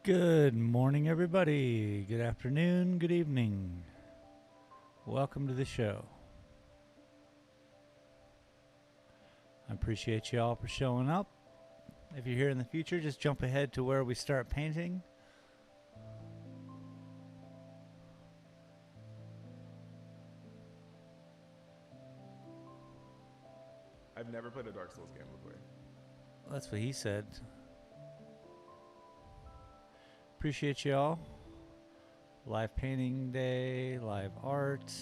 Good morning, everybody. Good afternoon, good evening. Welcome to the show. I appreciate you all for showing up. If you're here in the future, just jump ahead to where we start painting. I've never played a Dark Souls game before. That's what he said. Appreciate you all. Live painting day, live art.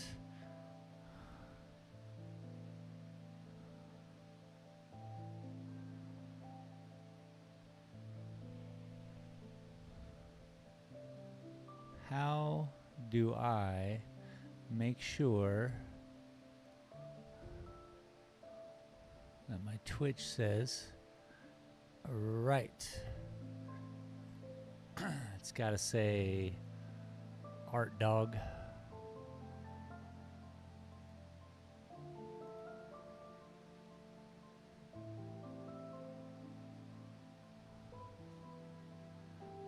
How do I make sure that my Twitch says right? It's got to say art dog.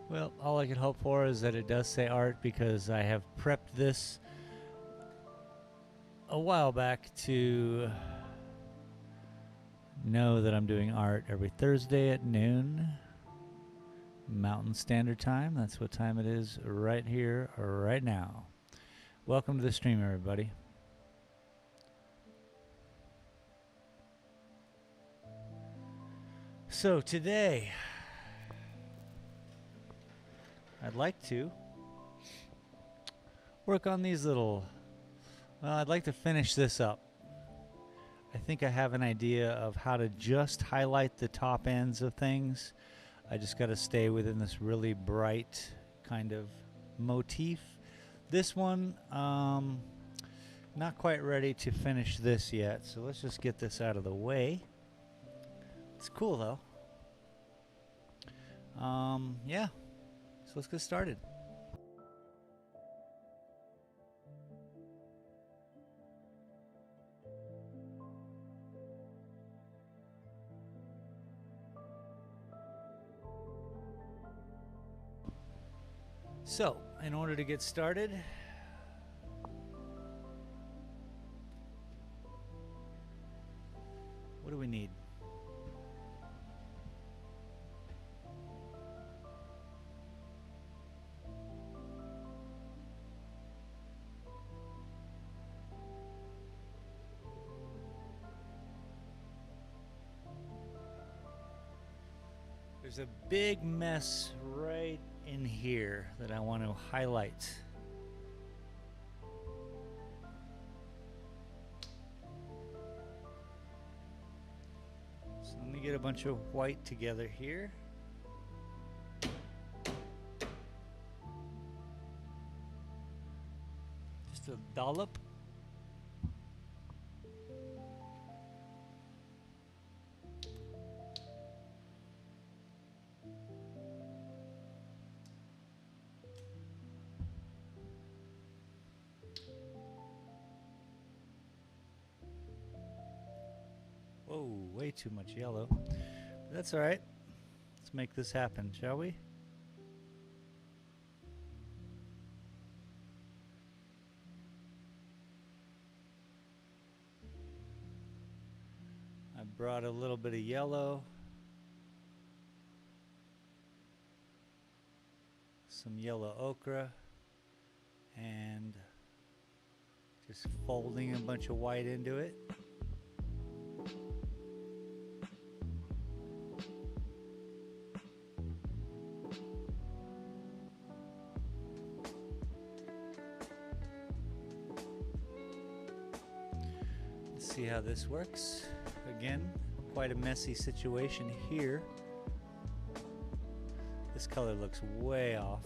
Well, all I can hope for is that it does say art, because I have prepped this a while back to know that I'm doing art every Thursday at noon Mountain Standard Time. That's what time it is right here, right now. Welcome to the stream, everybody. So today, I'd like to work on these little, well, I'd like to finish this up. I think I have an idea of how to just highlight the top ends of things. I just got to stay within this really bright kind of motif. This one, not quite ready to finish this yet, so let's just get this out of the way. It's cool though. Yeah, so let's get started. So, in order to get started, what do we need? There's a big mess right in here that I want to highlight. So let me get a bunch of white together here. Just a dollop. Whoa, way too much yellow. But that's all right. Let's make this happen, shall we? I brought a little bit of yellow, some yellow ochre, and just folding a bunch of white into it. Let's see how this works. Again, quite a messy situation here. This color looks way off.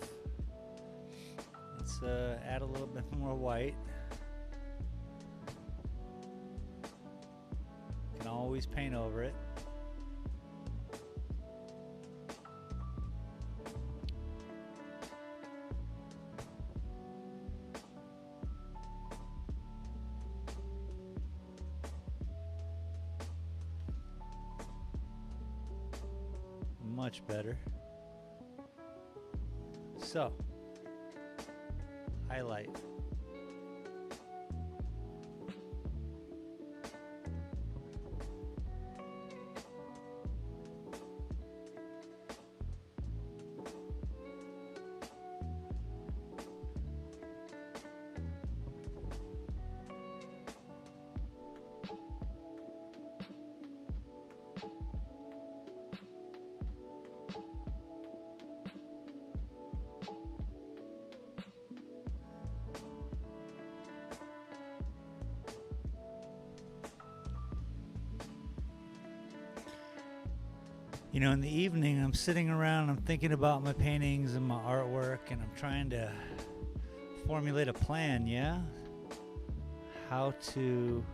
Let's add a little bit more white. Can always paint over it. Much better. So, highlight. You know, in the evening, I'm sitting around, I'm thinking about my paintings and my artwork, and I'm trying to formulate a plan, yeah? How to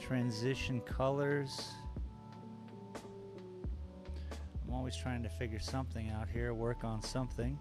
transition colors. I'm always trying to figure something out here, work on something.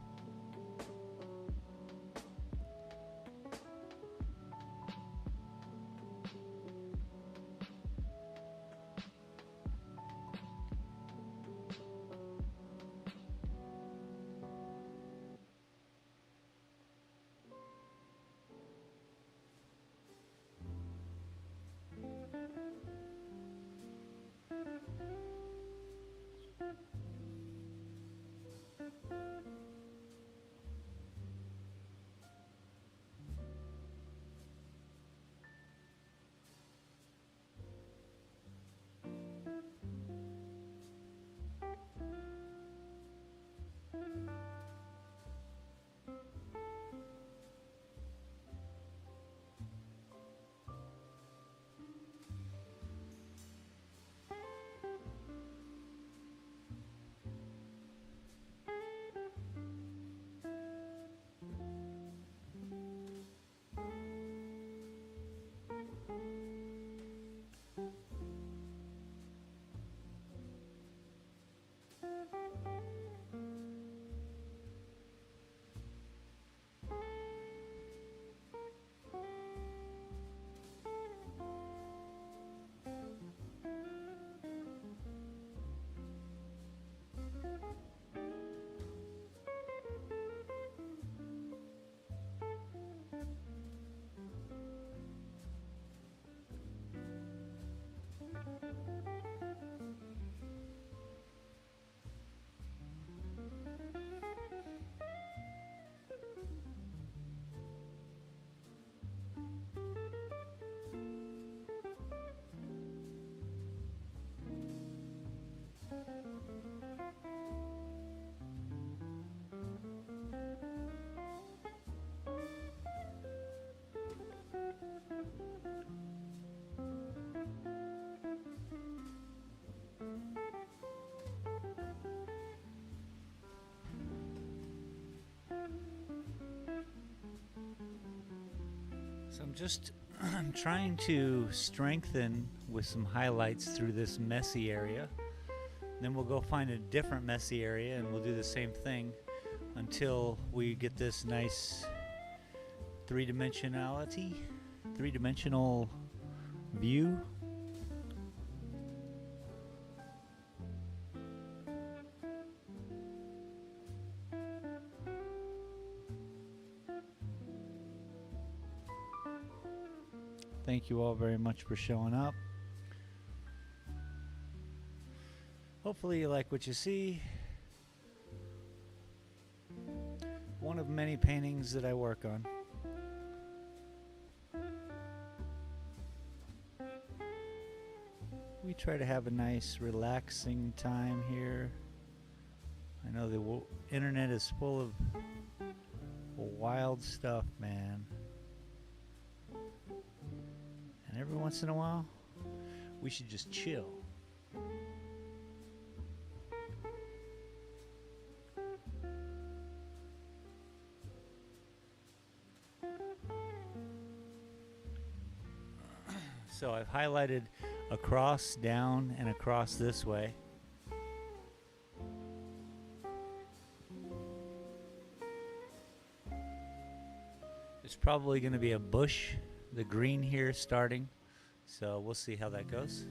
So I'm trying to strengthen with some highlights through this messy area. Then we'll go find a different messy area and we'll do the same thing until we get this nice three-dimensional view. Thank you all very much for showing up. Hopefully you like what you see. One of many paintings that I work on. We try to have a nice relaxing time here. I know the internet is full of wild stuff, man. And every once in a while, we should just chill. So I've highlighted across, down, and across this way. There's probably going to be a bush, the green here starting, so we'll see how that goes.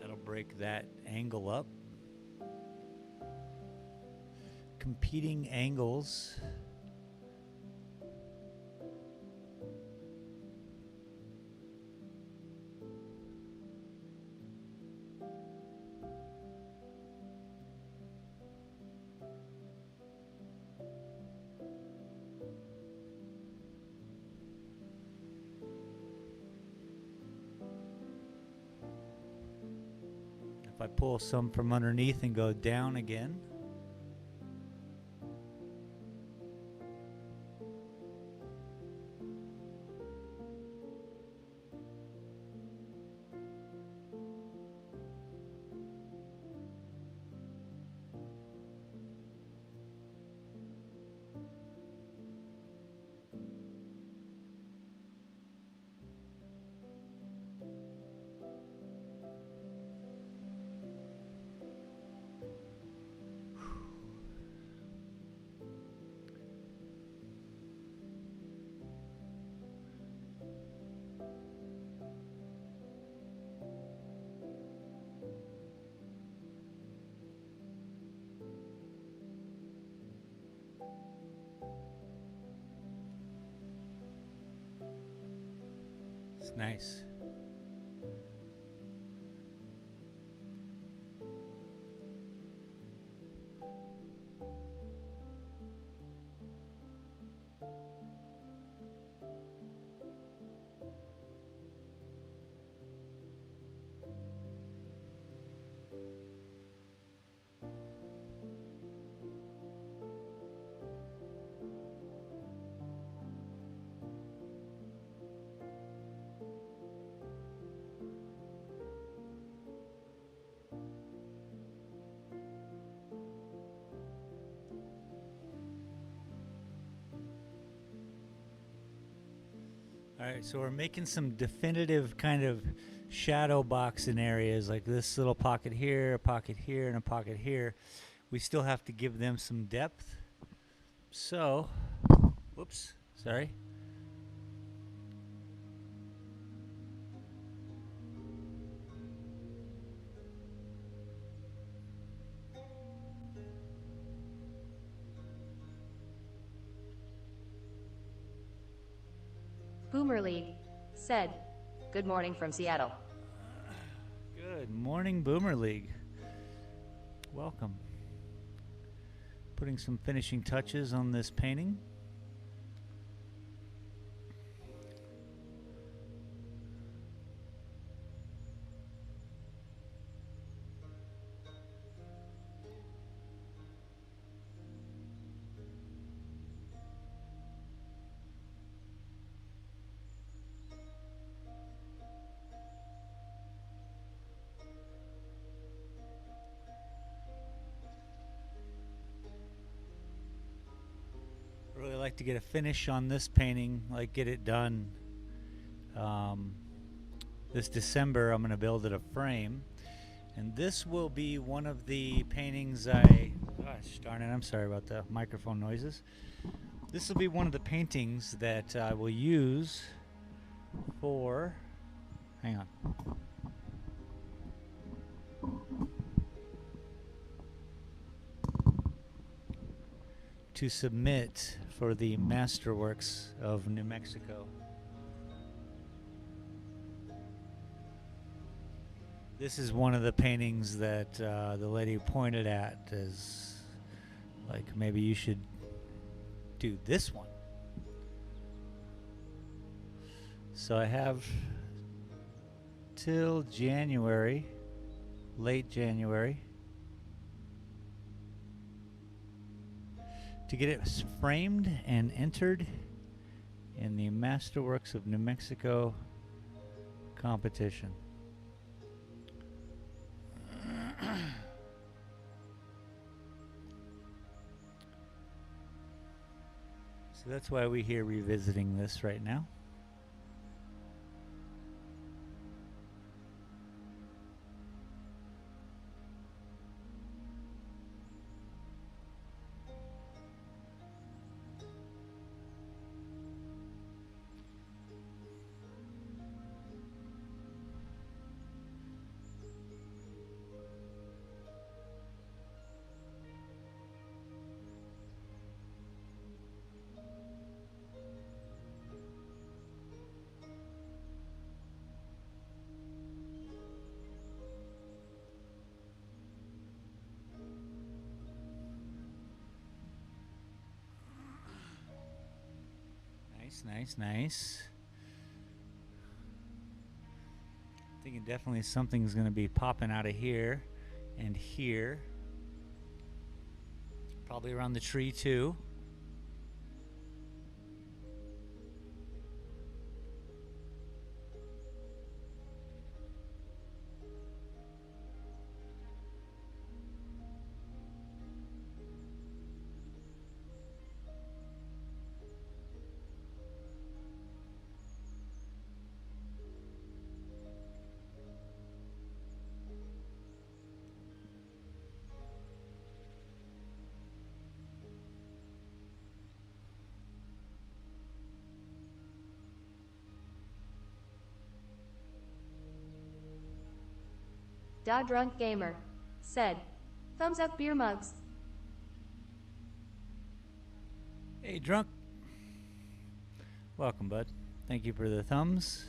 That'll break that angle up. Competing angles. If I pull some from underneath and go down again, it's nice. All right, so we're making some definitive kind of shadow boxing areas, like this little pocket here, a pocket here, and a pocket here. We still have to give them some depth. So, whoops, sorry. Boomer League said, "Good morning from Seattle." Good morning, Boomer League. Welcome. Putting some finishing touches on this painting. Really like to get a finish on this painting, like get it done. This December I'm going to build it a frame, and this will be one of the paintings gosh darn it, I'm sorry about the microphone noises. This will be one of the paintings that I will use for, hang on. To submit for the Masterworks of New Mexico. This is one of the paintings that the lady pointed at as like, maybe you should do this one. So I have till January, late January, to get it framed and entered in the Masterworks of New Mexico competition. So that's why we're here revisiting this right now. Nice, nice, nice. Thinking definitely something's going to be popping out of here and here. Probably around the tree too. Da Drunk Gamer said, thumbs up beer mugs. Hey, drunk. Welcome, bud. Thank you for the thumbs.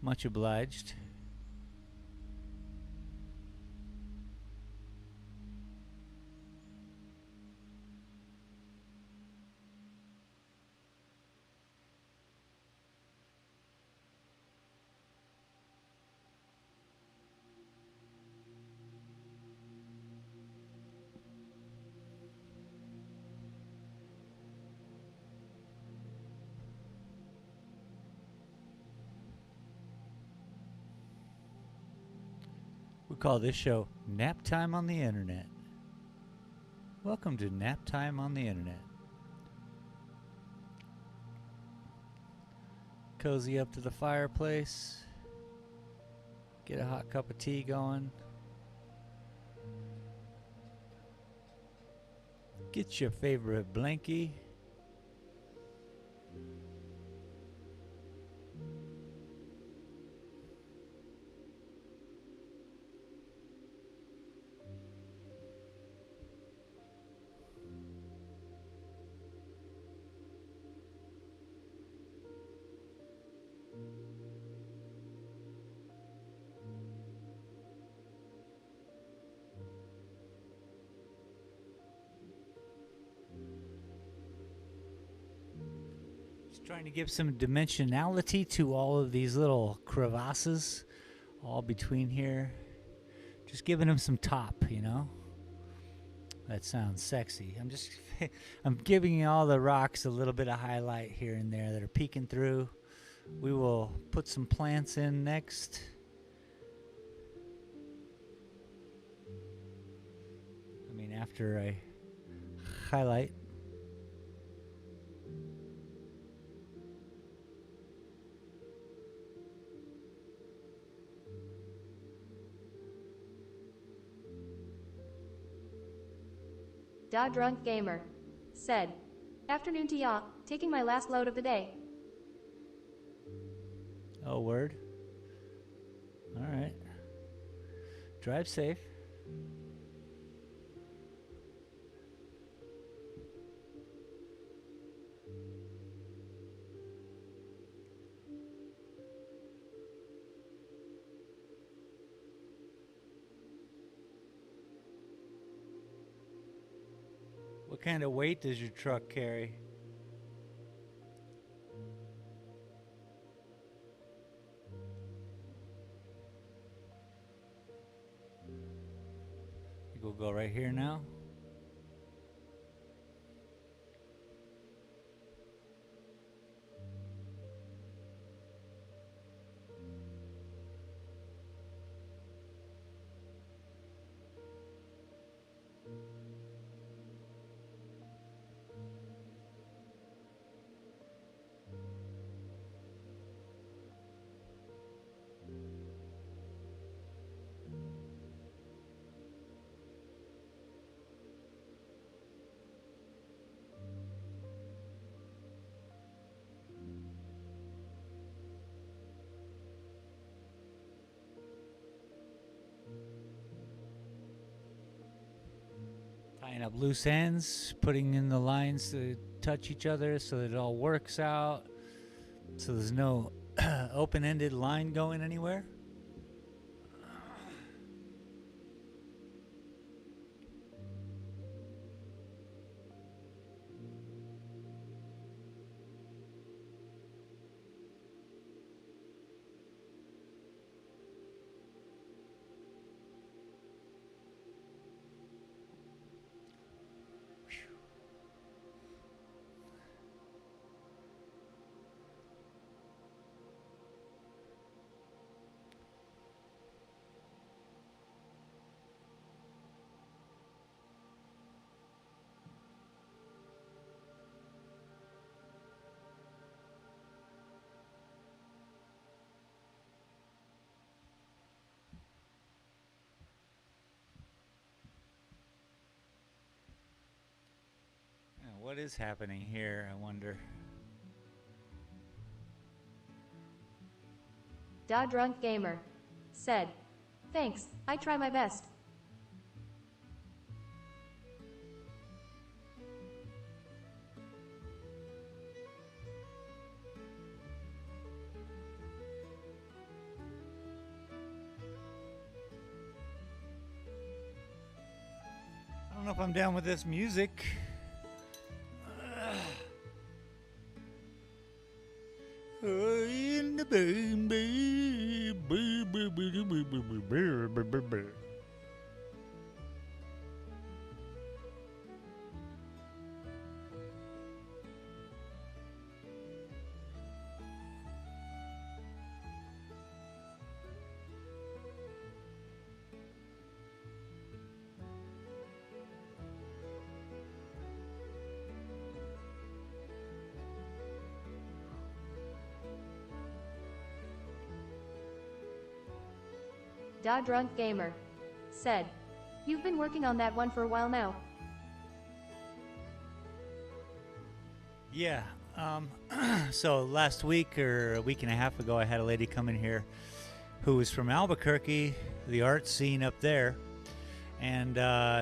Much obliged. We call this show Nap Time on the Internet. Welcome to Nap Time on the Internet. Cozy up to the fireplace. Get a hot cup of tea going. Get your favorite blankie. Trying to give some dimensionality to all of these little crevasses all between here. Just giving them some top, you know? That sounds sexy. I'm giving you all the rocks a little bit of highlight here and there that are peeking through. We will put some plants in next. I mean, after I highlight. Da Drunk Gamer said, afternoon to ya, taking my last load of the day. Oh, word. All right. Drive safe. What kind of weight does your truck carry? We'll go right here now. Tying up loose ends, putting in the lines to touch each other so that it all works out. So there's no open-ended line going anywhere. What is happening here, I wonder? Da Drunk Gamer said, "Thanks, I try my best." I don't know if I'm down with this music. Da Drunk Gamer said, "You've been working on that one for a while now." Yeah. So last week or a week and a half ago, I had a lady come in here who was from Albuquerque, the art scene up there, and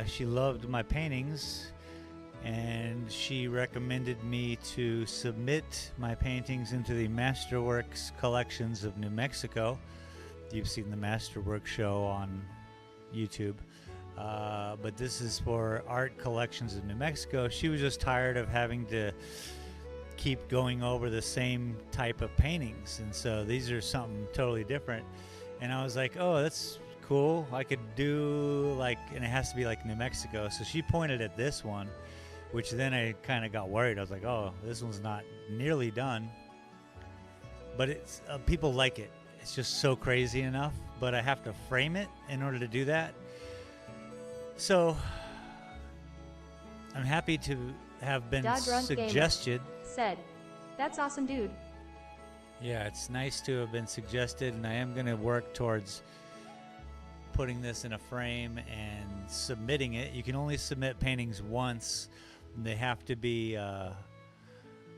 she loved my paintings, and she recommended me to submit my paintings into the Masterworks collections of New Mexico. You've seen the Masterworks show on YouTube. But this is for art collections of New Mexico. She was just tired of having to keep going over the same type of paintings, and so these are something totally different. And I was like, oh, that's cool. I could do like, and it has to be like New Mexico. So she pointed at this one, which then I kind of got worried. I was like, oh, this one's not nearly done, but it's people like it. It's just so crazy enough, but I have to frame it in order to do that. So I'm happy to have been Da Drunk suggested. Said, "That's awesome, dude." Yeah, it's nice to have been suggested, and I am going to work towards putting this in a frame and submitting it. You can only submit paintings once. They have to be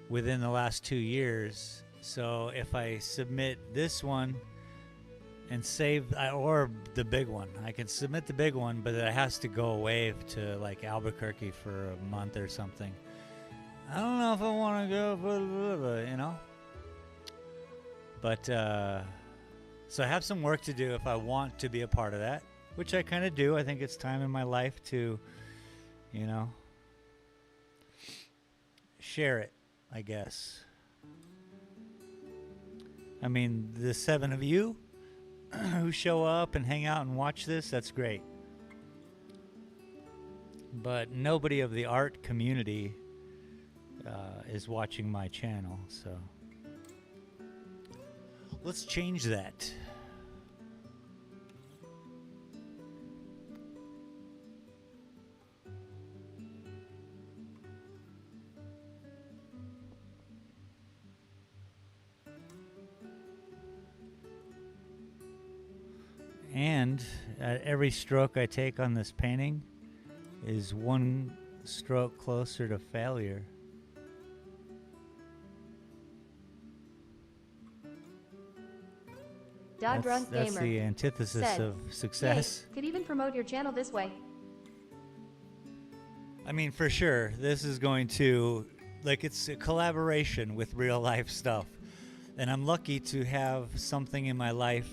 within the last 2 years. So if I submit this one and save, or the big one, I can submit the big one, but it has to go away to like Albuquerque for a month or something. I don't know if I want to go, you know. But so I have some work to do if I want to be a part of that, which I kind of do. I think it's time in my life to, you know, share it, I guess. I mean, the 7 of you who show up and hang out and watch this, that's great. But nobody of the art community is watching my channel, so let's change that. And every stroke I take on this painting is one stroke closer to failure. Da Drunk That's Gamer the antithesis said, of success. "Yay, could even promote your channel this way." I mean, for sure, this is going to, like, it's a collaboration with real life stuff. And I'm lucky to have something in my life.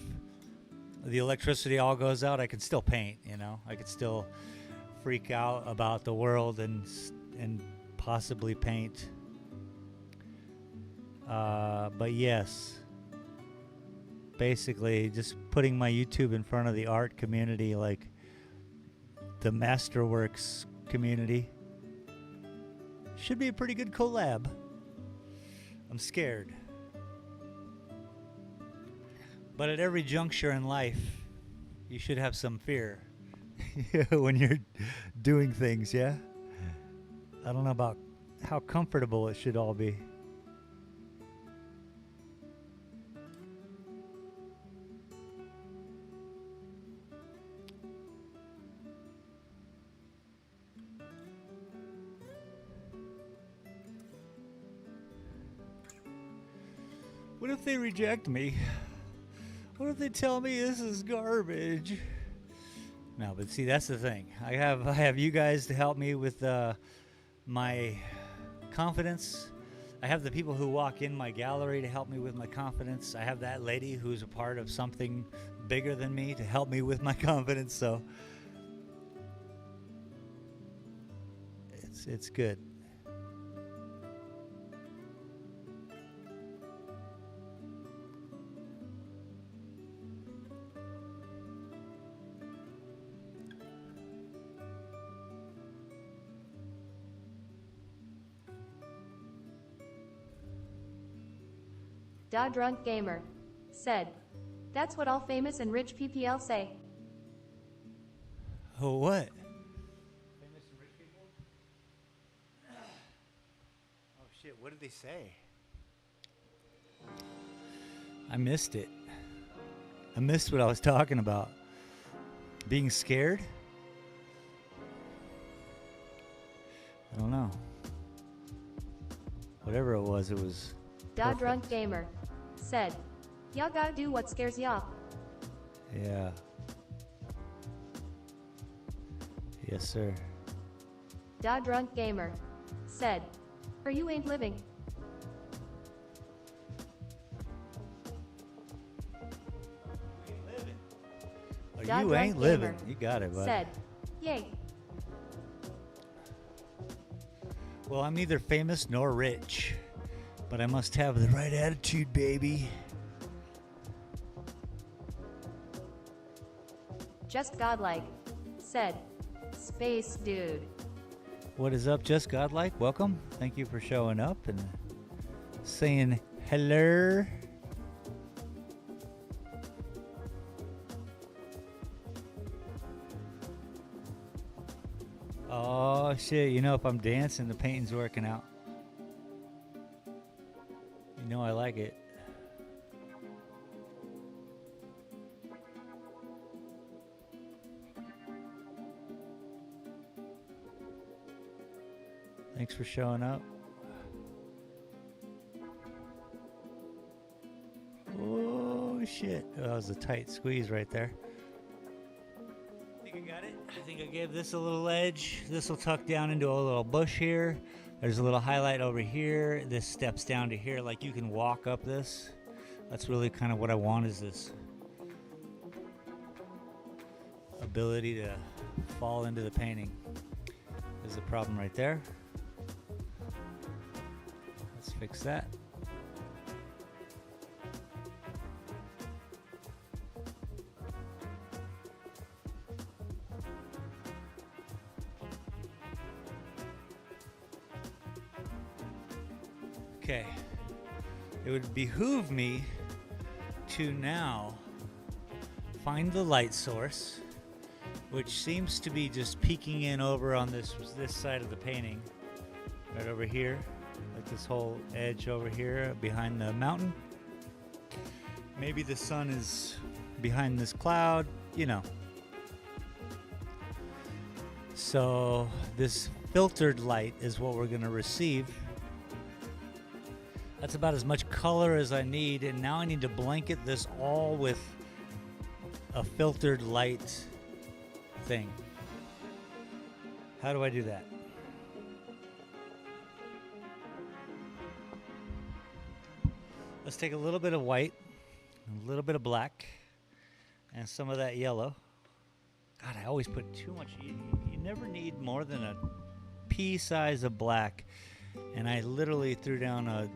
The electricity all goes out, I can still paint, you know. I could still freak out about the world and possibly paint. But yes, basically just putting my YouTube in front of the art community, like the Masterworks community, should be a pretty good collab. I'm scared. But at every juncture in life, you should have some fear when you're doing things, yeah? I don't know about how comfortable it should all be. What if they reject me? What if they tell me this is garbage? No, but see, that's the thing. I have you guys to help me with my confidence. I have the people who walk in my gallery to help me with my confidence. I have that lady who's a part of something bigger than me to help me with my confidence. So it's good. Da Drunk Gamer said, "That's what all famous and rich PPL say." Oh, what? Famous and rich people? Oh, shit. What did they say? I missed it. I missed what I was talking about. Being scared? I don't know. Whatever it was Da perfect. Drunk Gamer said, "Y'all gotta do what scares y'all." Yeah. Yes, sir. Da Drunk Gamer said, "Or you ain't living." Oh, Da you Drunk ain't living. Gamer You got it, bud. said, "Yay." Well, I'm neither famous nor rich, but I must have the right attitude, baby. Just Godlike said, "Space Dude." What is up, Just Godlike? Welcome. Thank you for showing up and saying hello. Oh, shit. You know, if I'm dancing, the painting's working out. You know I like it. Thanks for showing up. Oh, shit. Oh, that was a tight squeeze right there. I think I got it. I think I gave this a little edge. This will tuck down into a little bush here. There's a little highlight over here. This steps down to here, like you can walk up this. That's really kind of what I want, is this ability to fall into the painting. There's a problem right there. Let's fix that. Okay, it would behoove me to now find the light source, which seems to be just peeking in over on this side of the painting, right over here, like this whole edge over here behind the mountain. Maybe the sun is behind this cloud, you know. So this filtered light is what we're going to receive. That's about as much color as I need, and now I need to blanket this all with a filtered light thing. How do I do that? Let's take a little bit of white, a little bit of black, and some of that yellow. God, I always put too much. You never need more than a pea size of black, and I literally threw down a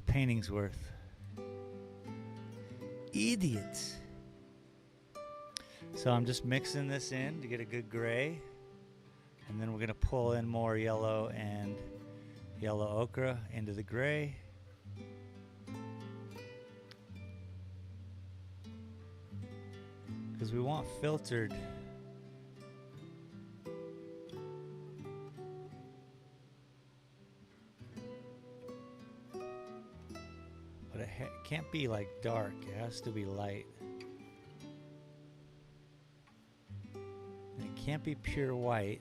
painting's worth. Idiots. So I'm just mixing this in to get a good gray, and then we're gonna pull in more yellow and yellow ochre into the gray. Because we want filtered. But it can't be like dark, it has to be light. And it can't be pure white.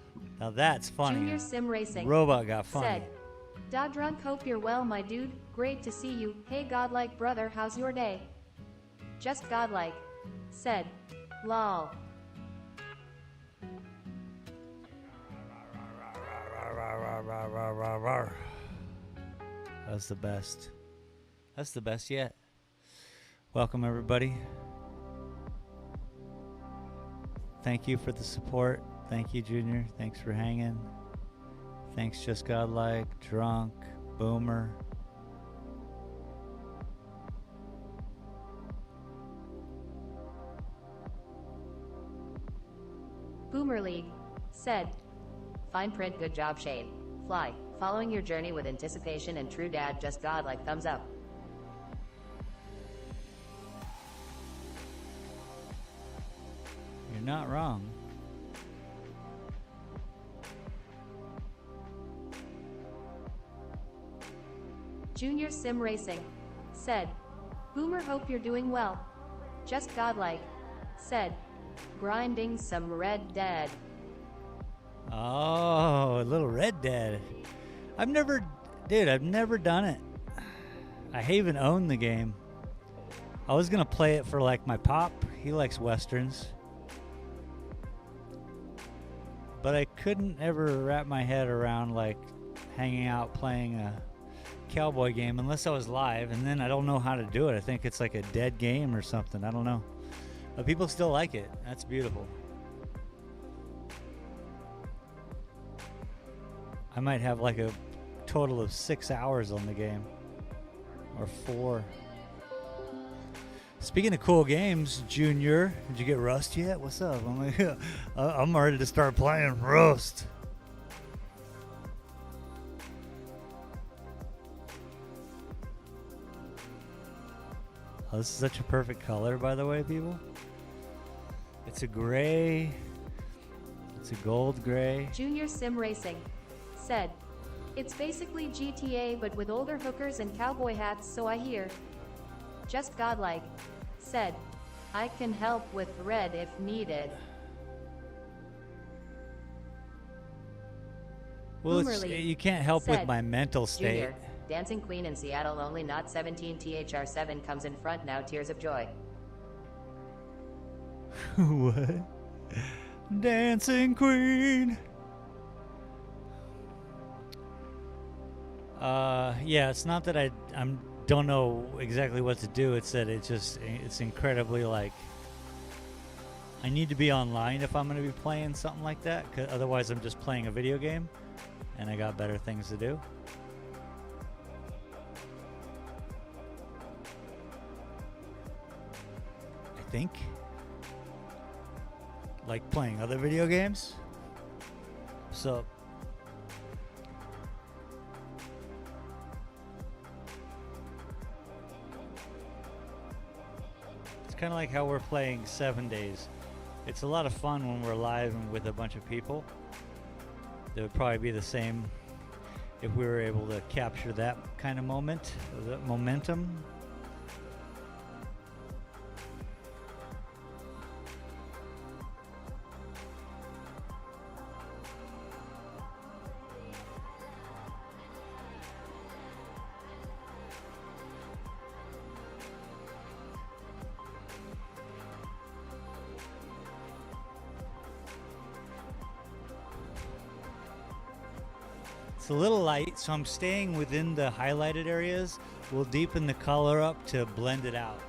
Now that's funny. Junior Sim Racing Robot got funny. said, "Da drunk, hope you're well, my dude. Great to see you. Hey, godlike brother, how's your day?" Just godlike said, "Lol." That's the best. That's the best yet. Welcome, everybody. Thank you for the support. Thank you, Junior. Thanks for hanging. Thanks, Just Godlike, Drunk, Boomer. Boomer League said, "Fine print, good job, Shane. Fly, following your journey with anticipation and true dad, just godlike, thumbs up." You're not wrong. Junior Sim Racing said, Boomer, hope you're doing well. Just godlike said, grinding some Red Dead. Oh, a little Red Dead. I've never done it. I even own the game. I was gonna play it for like my pop. He likes westerns. But I couldn't ever wrap my head around like hanging out playing a cowboy game unless I was live, and then I don't know how to do it. I think it's like a dead game or something. I don't know. But people still like it. That's beautiful. I might have like a total of 6 hours on the game. Or 4. Speaking of cool games, Junior, did you get Rust yet? What's up? I'm ready to start playing Rust. Oh, this is such a perfect color, by the way, people. It's a gray. It's a gold gray. Junior Sim Racing said, it's basically GTA but with older hookers and cowboy hats, so I hear. Just godlike said, I can help with red if needed. Well, Boomerly you can't help with said, my mental state. Junior, Dancing Queen in Seattle only not 17 THR7 comes in front now, tears of joy. What? Dancing Queen. Yeah, it's not that I don't know exactly what to do. It's that it's incredibly like I need to be online if I'm going to be playing something like that, 'cause otherwise I'm just playing a video game and I got better things to do. I think. Like playing other video games. So it's kind of like how we're playing 7 Days. It's a lot of fun when we're live and with a bunch of people. It would probably be the same if we were able to capture that kind of moment, that momentum. It's a little light, so I'm staying within the highlighted areas. We'll deepen the color up to blend it out.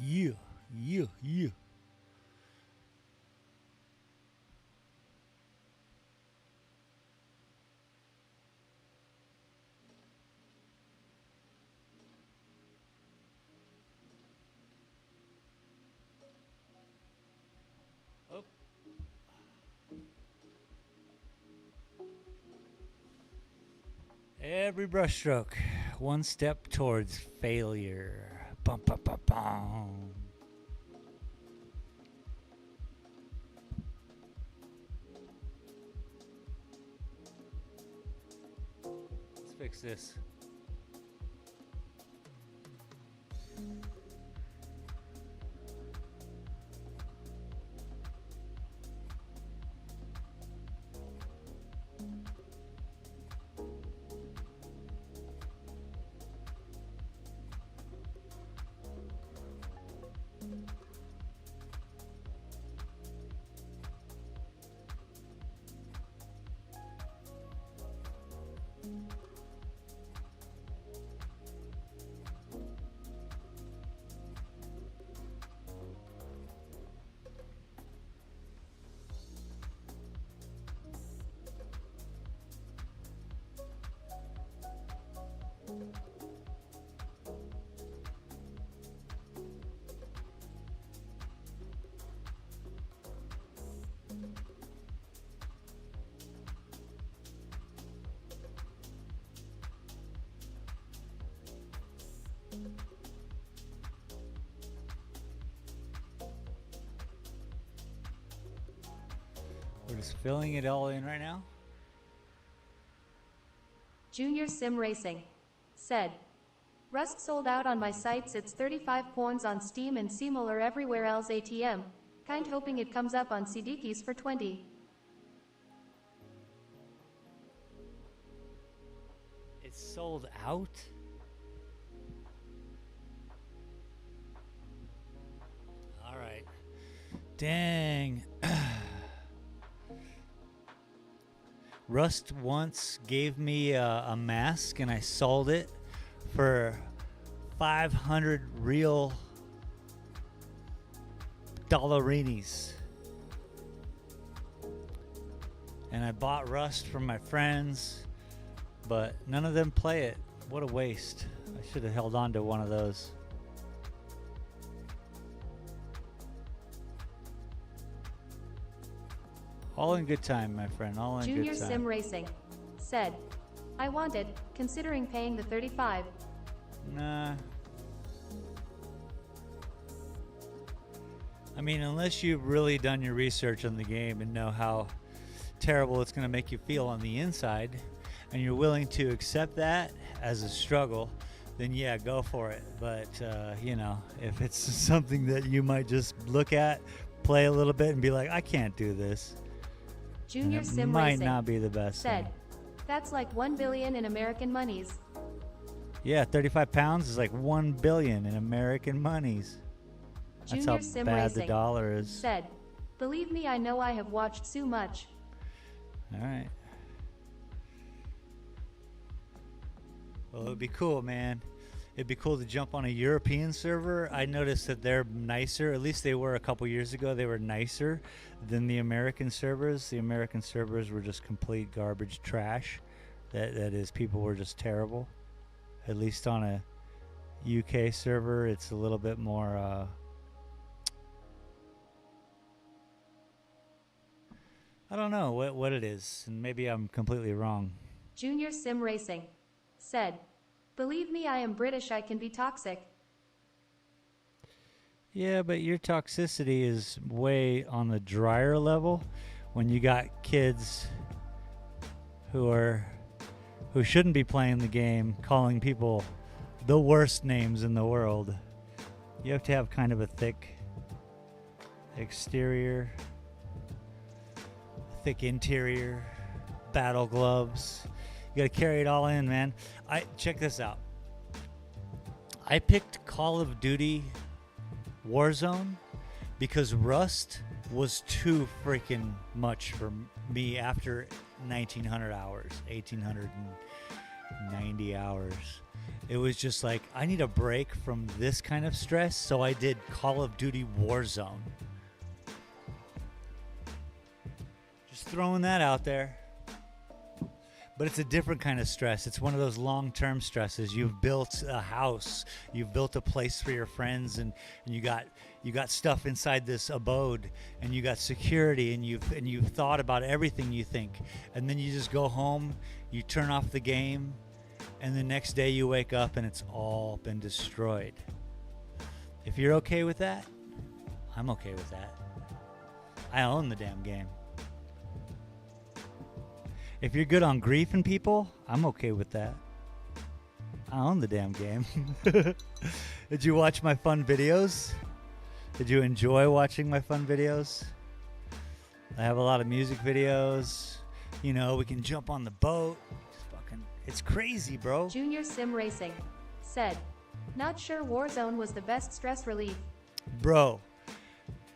Yeah, yeah, yeah. Oh. Every brushstroke, one step towards failure. Bum, bum, bum, bum. Let's fix this. We're just filling it all in right now. Junior Sim Racing said, Rust sold out on my sites. It's 35 pounds on Steam and similar everywhere else ATM. Kind hoping it comes up on CDKs for 20. It's sold out? All right. Dang. Rust once gave me a mask and I sold it for 500 real dollarinis. And I bought Rust from my friends, but none of them play it. What a waste. I should have held on to one of those. All in good time, my friend. All in Junior good time. Sim Racing said, I want it, considering paying the 35. Nah. I mean, unless you've really done your research on the game and know how terrible it's going to make you feel on the inside, and you're willing to accept that as a struggle, then yeah, go for it. But, you know, if it's something that you might just look at, play a little bit, and be like, I can't do this, Junior it Sim might Racing not be the best said, thing. that's like 1 billion in American monies. Yeah, 35 pounds is like 1 billion in American monies. That's Junior how Sim bad Racing the dollar is. said, believe me, I know I have watched so much. All right. Well, it'd be cool, man. It'd be cool to jump on a European server. I noticed that they're nicer. At least they were a couple years ago. They were nicer than the American servers. The American servers were just complete garbage trash. That is, people were just terrible. At least on a UK server, it's a little bit more. I don't know what it is, and maybe I'm completely wrong. Junior Sim Racing said, believe me, I am British, I can be toxic. Yeah, but your toxicity is way on the drier level when you got kids who shouldn't be playing the game calling people the worst names in the world. You have to have kind of a thick exterior, thick interior, battle gloves. You got to carry it all in, man. Check this out. I picked Call of Duty Warzone because Rust was too freaking much for me after 1900 hours, 1890 hours. it was just like, I need a break from this kind of stress, so I did Call of Duty Warzone. Just throwing that out there. But it's a different kind of stress. It's one of those long-term stresses. You've built a house, you've built a place for your friends, and you got stuff inside this abode, and you got security, and you've thought about everything you think, and then you just go home, you turn off the game, and the next day you wake up and it's all been destroyed. If you're okay with that, I'm okay with that. I own the damn game. If you're good on griefing people, I'm okay with that. I own the damn game. Did you watch my fun videos? Did you enjoy watching my fun videos? I have a lot of music videos. You know, we can jump on the boat. It's crazy, bro. Junior Sim Racing said, not sure Warzone was the best stress relief. Bro,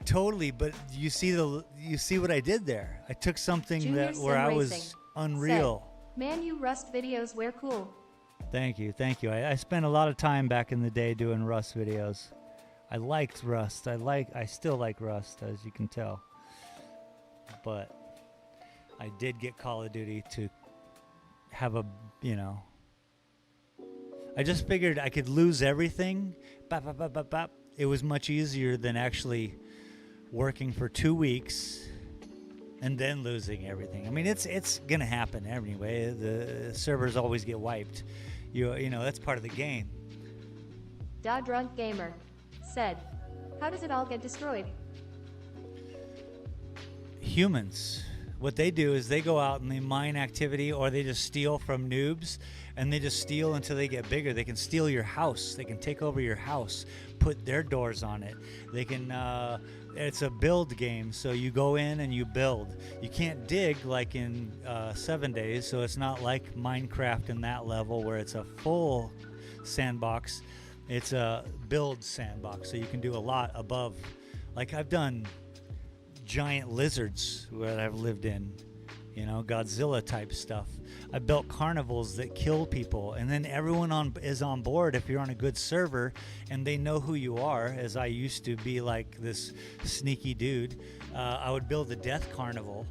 totally, but you see what I did there. I took something Junior where I Sim was Racing unreal. said, man, you Rust videos were cool. Thank you. I spent a lot of time back in the day doing Rust videos. I liked Rust. I still like Rust, as you can tell. But I did get Call of Duty to have I just figured I could lose everything. Bop, bop, bop, bop, bop. It was much easier than actually working for 2 weeks and then losing everything. I mean, it's gonna happen anyway. The servers always get wiped. You know that's part of the game. Da Drunk Gamer said, how does it all get destroyed? Humans, what they do is they go out and they mine activity, or they just steal from noobs, and they just steal until they get bigger. They can steal your house. They can take over your house, put their doors on it. They can it's a build game, so you go in and you build. You can't dig like in 7 Days, so it's not like Minecraft in that level where it's a full sandbox. It's a build sandbox, so you can do a lot above. Like I've done giant lizards where I've lived in, Godzilla type stuff. I built carnivals that kill people, and then everyone is on board if you're on a good server and they know who you are. As I used to be like this sneaky dude, I would build a death carnival,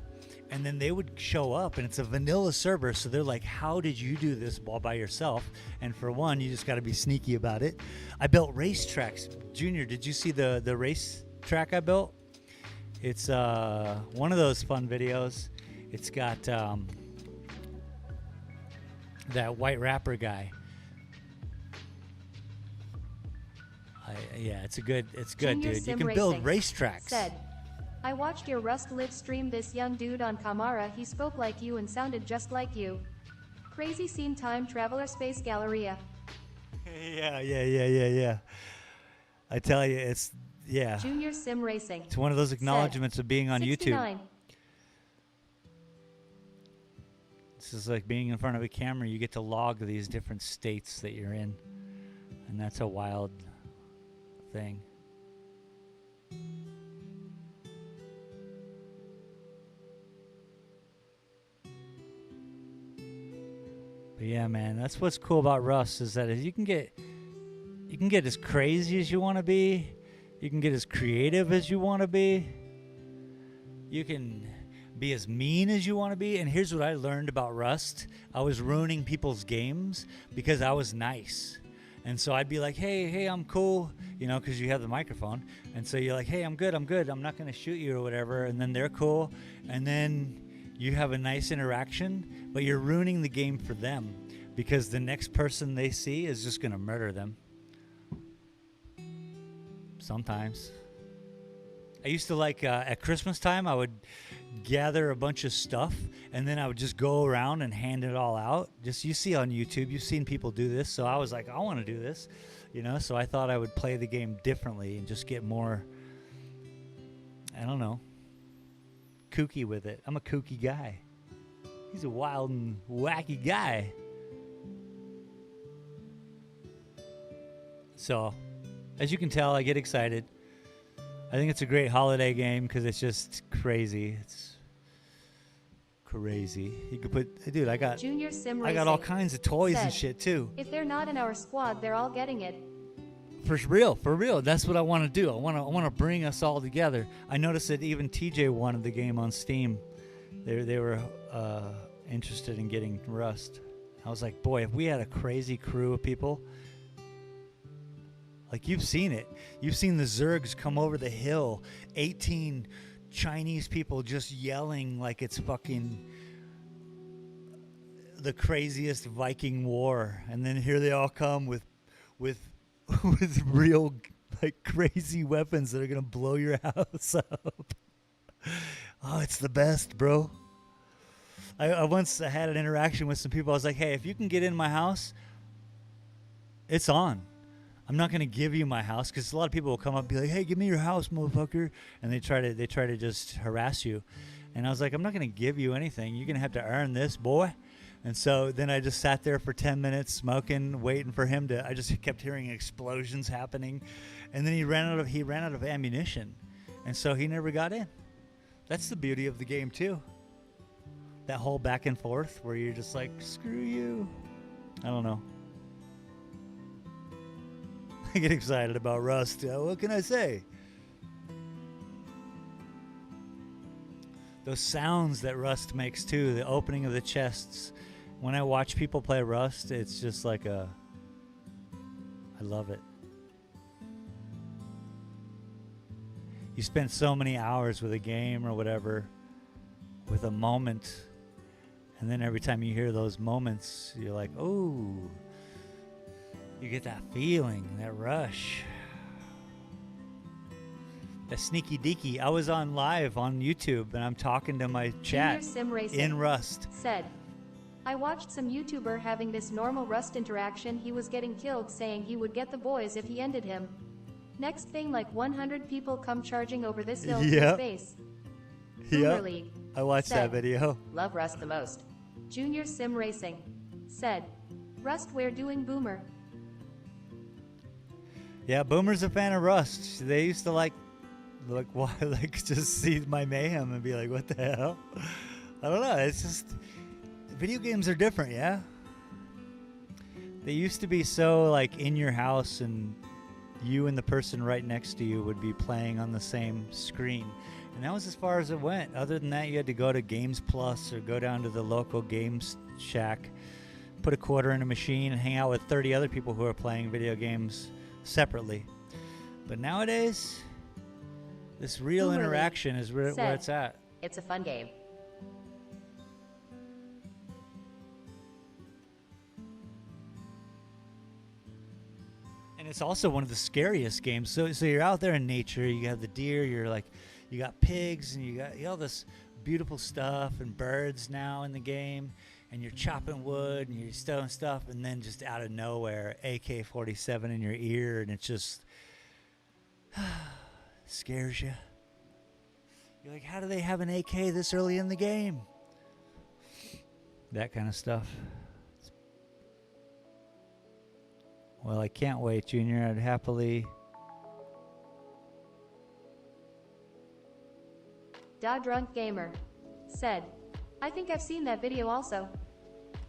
and then they would show up, and it's a vanilla server, so they're like, how did you do this all by yourself? And for one, you just got to be sneaky about it. I built racetracks. Junior, did you see the race track I built? It's one of those fun videos. It's got that white rapper guy. Yeah, it's good, Junior dude. Sim You can build Racing racetracks. said, I watched your Rust live stream. This young dude on Kamara, he spoke like you and sounded just like you. Crazy scene. Time traveler space galleria. Yeah. I tell you, yeah. Junior Sim Racing It's one of those acknowledgments of being on 69. YouTube. This is like being in front of a camera. You get to log these different states that you're in, and that's a wild thing. But yeah, man, that's what's cool about Rust, is that you can get as crazy as you want to be. You can get as creative as you want to be. You can be as mean as you want to be. And here's what I learned about Rust. I was ruining people's games because I was nice. And so I'd be like, hey, I'm cool, because you have the microphone. And so you're like, hey, I'm good. I'm not going to shoot you or whatever. And then they're cool. And then you have a nice interaction, but you're ruining the game for them because the next person they see is just going to murder them. Sometimes. I used to like at Christmas time, I would gather a bunch of stuff and then I would just go around and hand it all out. Just, you see on YouTube, you've seen people do this. So I was like, I want to do this, so I thought I would play the game differently and just get more, I don't know, kooky with it. I'm a kooky guy. He's a wild and wacky guy. So, as you can tell, I get excited. I think it's a great holiday game because it's just crazy. It's crazy. You could put, dude. I got Junior Sim I Racing. got all kinds of toys and said, shit too. If they're not in our squad, they're all getting it. For real. That's what I want to do. I want to bring us all together. I noticed that even TJ wanted the game on Steam. They were interested in getting Rust. I was like, boy, if we had a crazy crew of people, like you've seen it. You've seen the Zergs come over the hill, 18 Chinese people just yelling like it's fucking the craziest Viking war, and then here they all come with with real like crazy weapons that are gonna blow your house up. Oh, it's the best, bro. I once had an interaction with some people. I was like, hey, if you can get in my house, it's on. I'm not gonna give you my house, because a lot of people will come up and be like, hey, give me your house, motherfucker, and they try to just harass you. And I was like, I'm not gonna give you anything. You're gonna have to earn this, boy. And so then I just sat there for 10 minutes smoking, waiting for him to. I just kept hearing explosions happening, and then he ran out of ammunition, and so he never got in. That's the beauty of the game too. That whole back and forth where you're just like, screw you. I don't know. I get excited about Rust. What can I say? Those sounds that Rust makes too, the opening of the chests. When I watch people play Rust, it's just like I love it. You spend so many hours with a game or whatever, with a moment, and then every time you hear those moments, you're like, oh, you get that feeling, that rush. That sneaky deaky. I was on live on YouTube and I'm talking to my chat Junior Sim Racing in Rust. said, I watched some YouTuber having this normal Rust interaction. He was getting killed, saying he would get the boys if he ended him. Next thing, like 100 people come charging over this hill to his Yep. base. Boomer League I watched that said, video. Love Rust the most. Junior Sim Racing said, Rust, we're doing Boomer. Yeah, Boomer's a fan of Rust. They used to like why, like just see my mayhem and be like, what the hell? I don't know. It's just video games are different, yeah. They used to be so like in your house, and you and the person right next to you would be playing on the same screen, and that was as far as it went. Other than that, you had to go to Games Plus or go down to the local Games Shack, put a quarter in a machine, and hang out with 30 other people who are playing video games separately. But nowadays, this real Boomer interaction is where said, it's at. It's a fun game. And it's also one of the scariest games. So you're out there in nature, you have the deer, you got pigs, and you got all this beautiful stuff and birds now in the game, and you're chopping wood and you're stowing stuff, and then just out of nowhere, AK-47 in your ear, and it just scares you. You're like, how do they have an AK this early in the game? That kind of stuff. Well, I can't wait, Junior. I'd happily. Da Drunk Gamer said, I think I've seen that video also.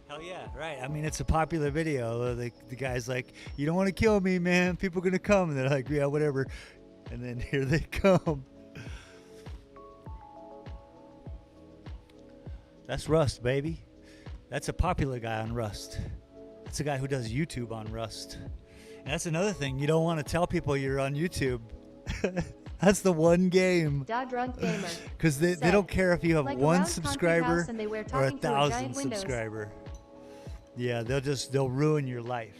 Hell yeah, right. I mean, it's a popular video. The guy's like, you don't want to kill me, man. People are going to come. And they're like, yeah, whatever. And then here they come. That's Rust, baby. That's a popular guy on Rust. That's a guy who does YouTube on Rust. And that's another thing. You don't want to tell people you're on YouTube. That's the one game. Da Drunk Gamer Because they said, don't care if you have like one around concrete subscriber house and they wear or talking through 1,000 giant windows. subscriber. Yeah, they'll ruin your life.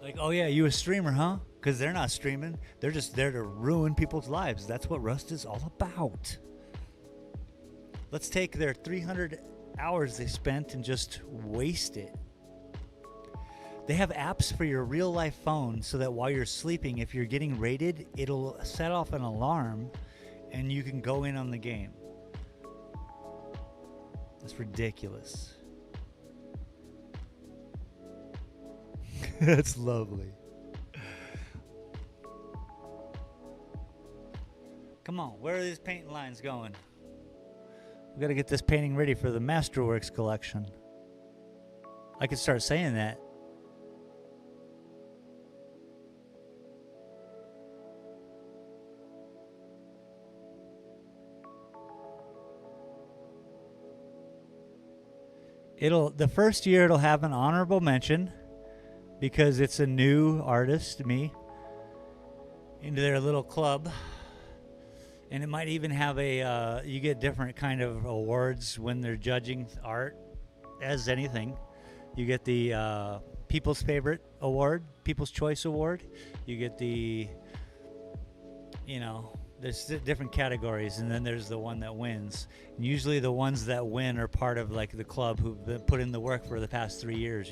Like, oh yeah, you a streamer, huh? Because they're not streaming. They're just there to ruin people's lives. That's what Rust is all about. Let's take their 300 hours they spent and just waste it. They have apps for your real life phone so that while you're sleeping, if you're getting raided, it'll set off an alarm and you can go in on the game. That's ridiculous. That's lovely. Come on, where are these paint lines going? We got to get this painting ready for the Masterworks collection. I could start saying that. The first year it'll have an honorable mention because it's a new artist, me, into their little club. And it might even have you get different kind of awards when they're judging art, as anything. You get the People's Favorite Award, People's Choice Award. You get the, there's different categories, and then there's the one that wins. And usually the ones that win are part of like the club who've been put in the work for the past 3 years,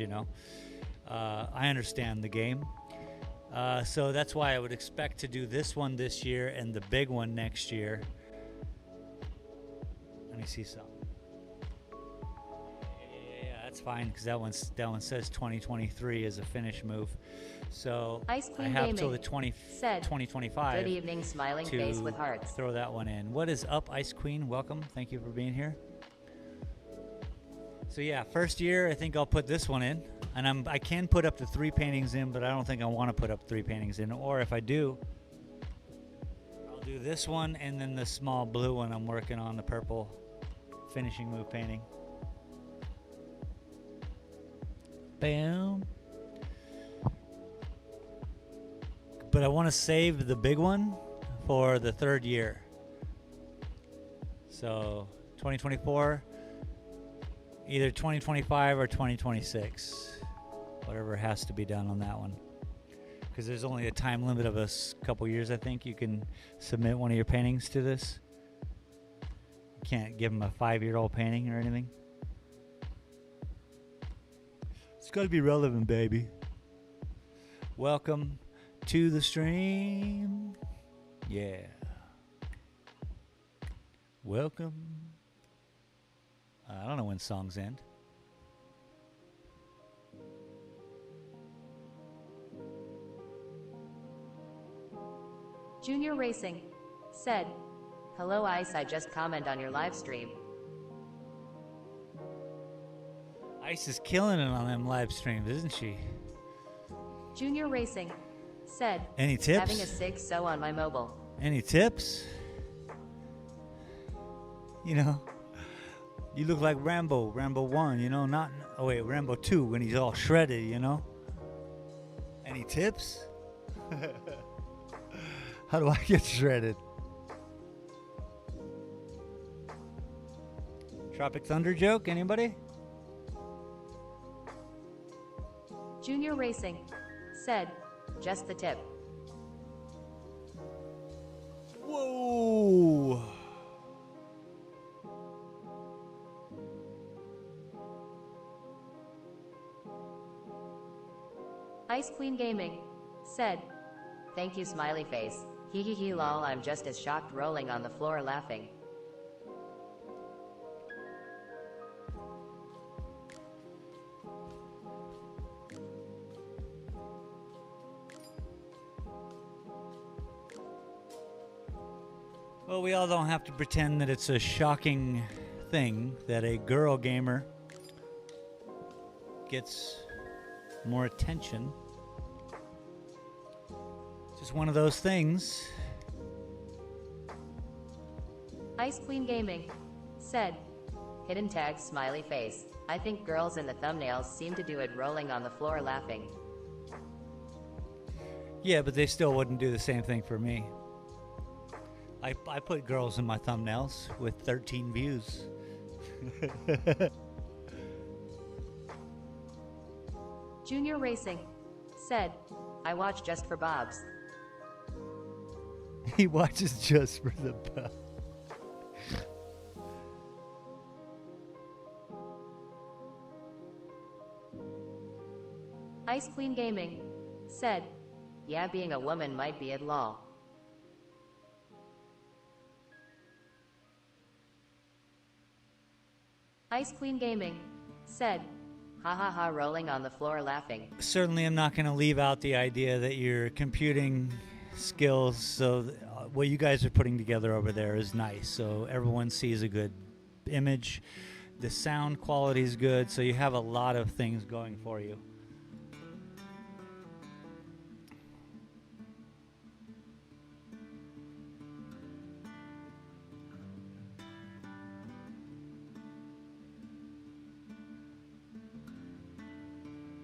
I understand the game. So that's why I would expect to do this one this year and the big one next year. Let me see some. Yeah, that's fine because that one says 2023 as a finish move. So Ice I Queen have Gaming till the said, 2025. Good evening, smiling face with hearts. Throw that one in. What is up, Ice Queen? Welcome. Thank you for being here. So yeah, first year I think I'll put this one in, and I can put up to 3 paintings in, but I don't think I want to put up 3 paintings in. Or if I do, I'll do this one and then the small blue one I'm working on, the purple finishing move painting. Bam. But I want to save the big one for the 3rd year. So 2024. Either 2025 or 2026, whatever has to be done on that one, because there's only a time limit of a couple years. I think you can submit one of your paintings to this. You can't give them a 5-year-old painting or anything. It's got to be relevant, baby. Welcome to the stream. Yeah. Welcome. I don't know when songs end. Junior Racing said, hello Ice, I just comment on your live stream. Ice is killing it on them live streams, isn't she? Junior Racing said, Any tips? having a sig so on my mobile. Any tips? You look like Rambo 1, not, Rambo 2 when he's all shredded, Any tips? How do I get shredded? Tropic Thunder joke, anybody? Junior Racing said, just the tip. Whoa! Ice Queen Gaming said, thank you smiley face. Hee hee hee lol, I'm just as shocked rolling on the floor laughing. Well, we all don't have to pretend that it's a shocking thing that a girl gamer gets more attention. Just one of those things. Ice Queen Gaming said, hidden tag smiley face. I think girls in the thumbnails seem to do it rolling on the floor laughing. Yeah, but they still wouldn't do the same thing for me. I put girls in my thumbnails with 13 views. Junior Racing said, I watch just for Bobs. He watches just for the bell. Ice Queen Gaming said, yeah, being a woman might be at law. Ice Queen Gaming said, ha ha ha, rolling on the floor laughing. Certainly I'm not going to leave out the idea that your computing skills, so what you guys are putting together over there is nice, so everyone sees a good image. The sound quality is good, so you have a lot of things going for you.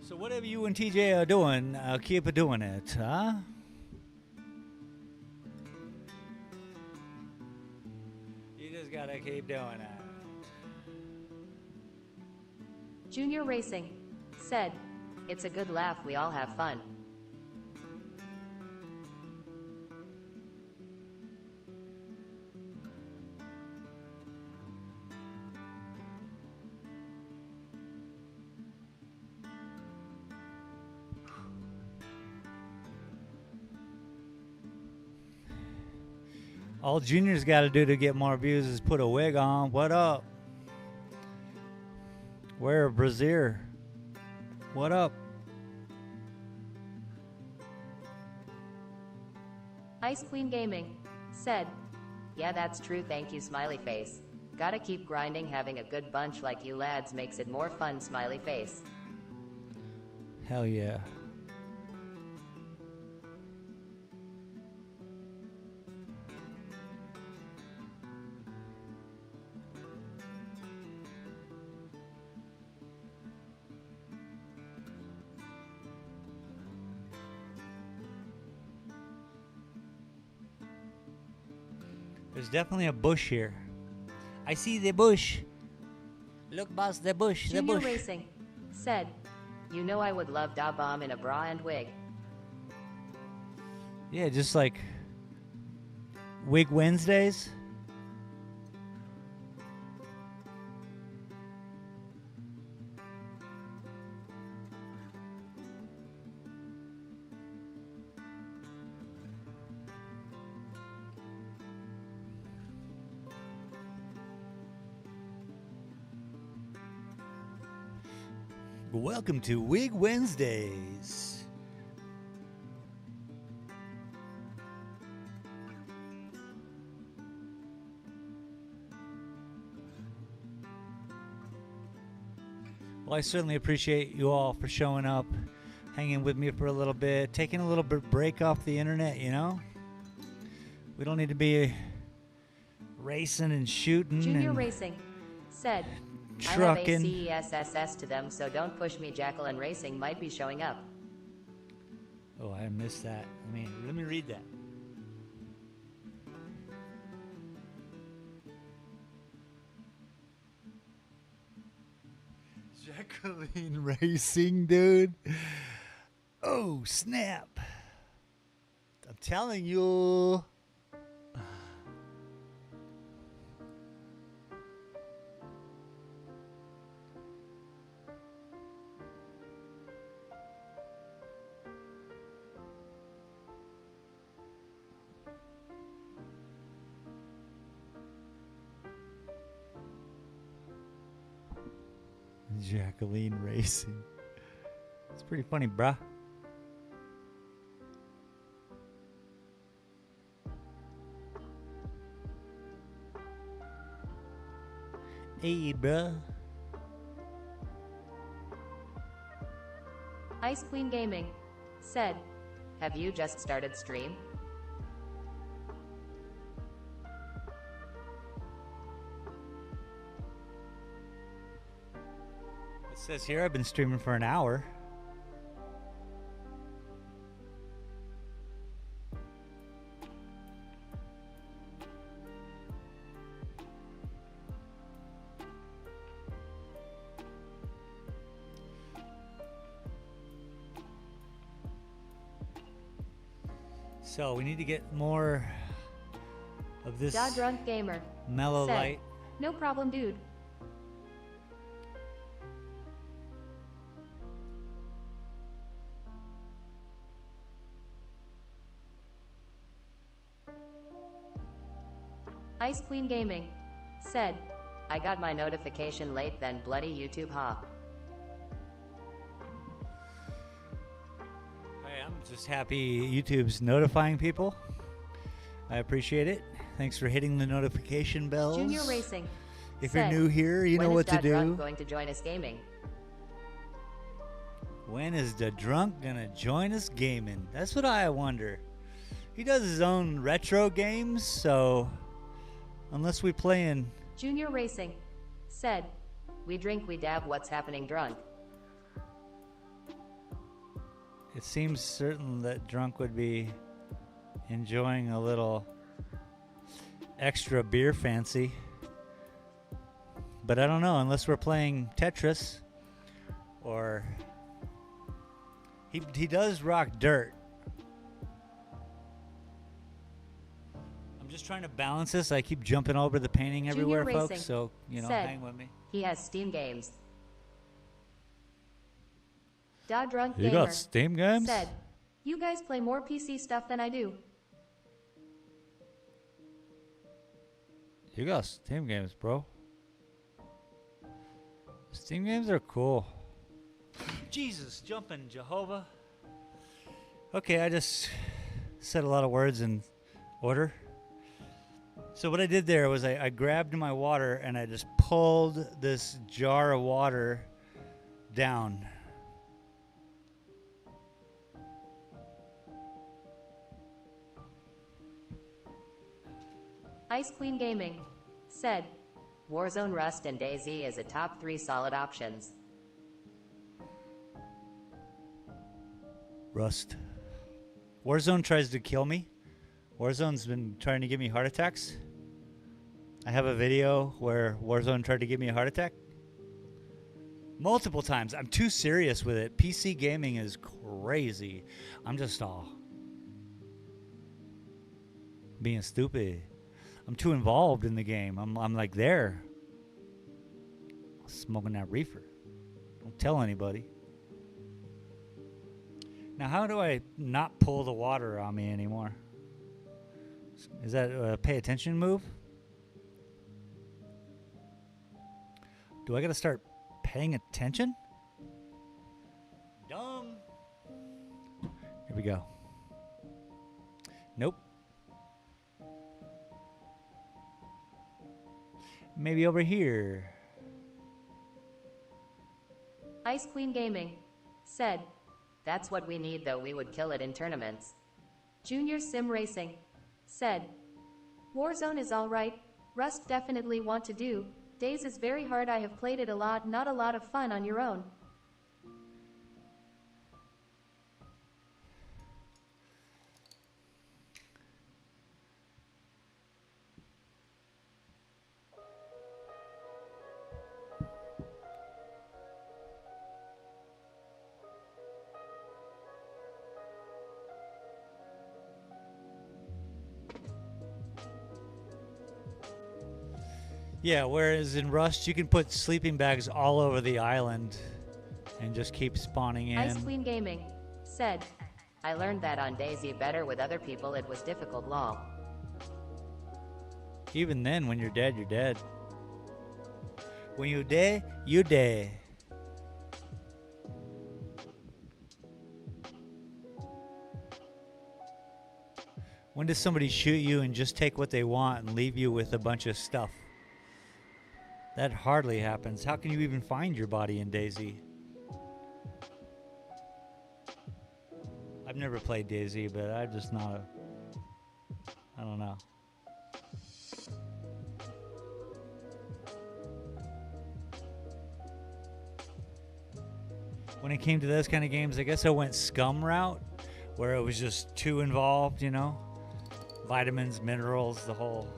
So whatever you and TJ are doing, keep doing it, huh? You just gotta keep doing it. Junior Racing said, "It's a good laugh, we all have fun." All Junior's got to do to get more views is put a wig on. What up? Wear a brassiere. What up? Ice Queen Gaming said, "Yeah, that's true, thank you, smiley face. Gotta keep grinding, having a good bunch like you lads makes it more fun, smiley face." Hell yeah. There's definitely a bush here. I see the bush. Look, boss, the bush, the Junior bush. Racing said, "You know I would love da bomb in a bra and wig." Yeah, just like Wig Wednesdays. Welcome to Wig Wednesdays. Well, I certainly appreciate you all for showing up, hanging with me for a little bit, taking a little bit break off the internet, you know? We don't need to be racing and shooting Junior and Racing said, "I have trucking. a CESSS to them, so don't push me. Jacqueline Racing might be showing up." Oh, I missed that. Let me read that. Jacqueline Racing, dude. Oh, snap. I'm telling you. Jacqueline Racing. It's pretty funny, bruh. Hey, bruh. Ice Queen Gaming said, "Have you just started stream?" It says here I've been streaming for an hour. So we need to get more of this Da Drunk Gamer mellow said, light. "No problem, dude." Ice Queen Gaming said, "I got my notification late then, bloody YouTube, huh?" Hey, I'm just happy YouTube's notifying people. I appreciate it. Thanks for hitting the notification bells. Junior Racing If you're said, new here, you know "When what is to Da Drunk do. going to join us gaming?" When is the drunk gonna join us gaming? That's what I wonder. He does his own retro games, so unless we play in, Junior Racing said, "We drink, we dab, what's happening drunk?" it seems certain that drunk would be enjoying a little extra beer fancy. But I don't know, unless we're playing Tetris or he does rock dirt. I'm just trying to balance this. I keep jumping over the painting Junior everywhere, Racing folks, so said, hang with me. He has Steam games. Da Drunk You Gamer got Steam games? said, "You guys play more PC stuff than I do." You got Steam games, bro. Steam games are cool. Jesus, jumping Jehovah. Okay, I just said a lot of words in order. So what I did there was I grabbed my water and I just pulled this jar of water down. Ice Queen Gaming said, "Warzone, Rust, and DayZ is a top 3 solid options." Rust. Warzone tries to kill me. Warzone's been trying to give me heart attacks. I have a video where Warzone tried to give me a heart attack. Multiple times. I'm too serious with it. PC gaming is crazy. I'm just all being stupid. I'm too involved in the game. I'm like there. Smoking that reefer. Don't tell anybody. Now, how do I not pull the water on me anymore? Is that a pay attention move? Do I gotta start paying attention? Dumb. Here we go. Nope. Maybe over here. Ice Queen Gaming said, "That's what we need, though we would kill it in tournaments." Junior Sim Racing said, "Warzone is alright. Rust definitely want to do. Days is very hard. I have played it a lot, not a lot of fun on your own." Yeah, whereas in Rust, you can put sleeping bags all over the island and just keep spawning Ice in. Queen Gaming said, "I learned that on DayZ better with other people. It was difficult, lol." Even then, when you're dead, you're dead. When you're dead, you're dead. When does somebody shoot you and just take what they want and leave you with a bunch of stuff? That hardly happens. How can you even find your body in DayZ? I've never played DayZ, but I'm just not a... I don't know. When it came to those kind of games, I guess I went Scum route, where it was just too involved, you know? Vitamins, minerals, the whole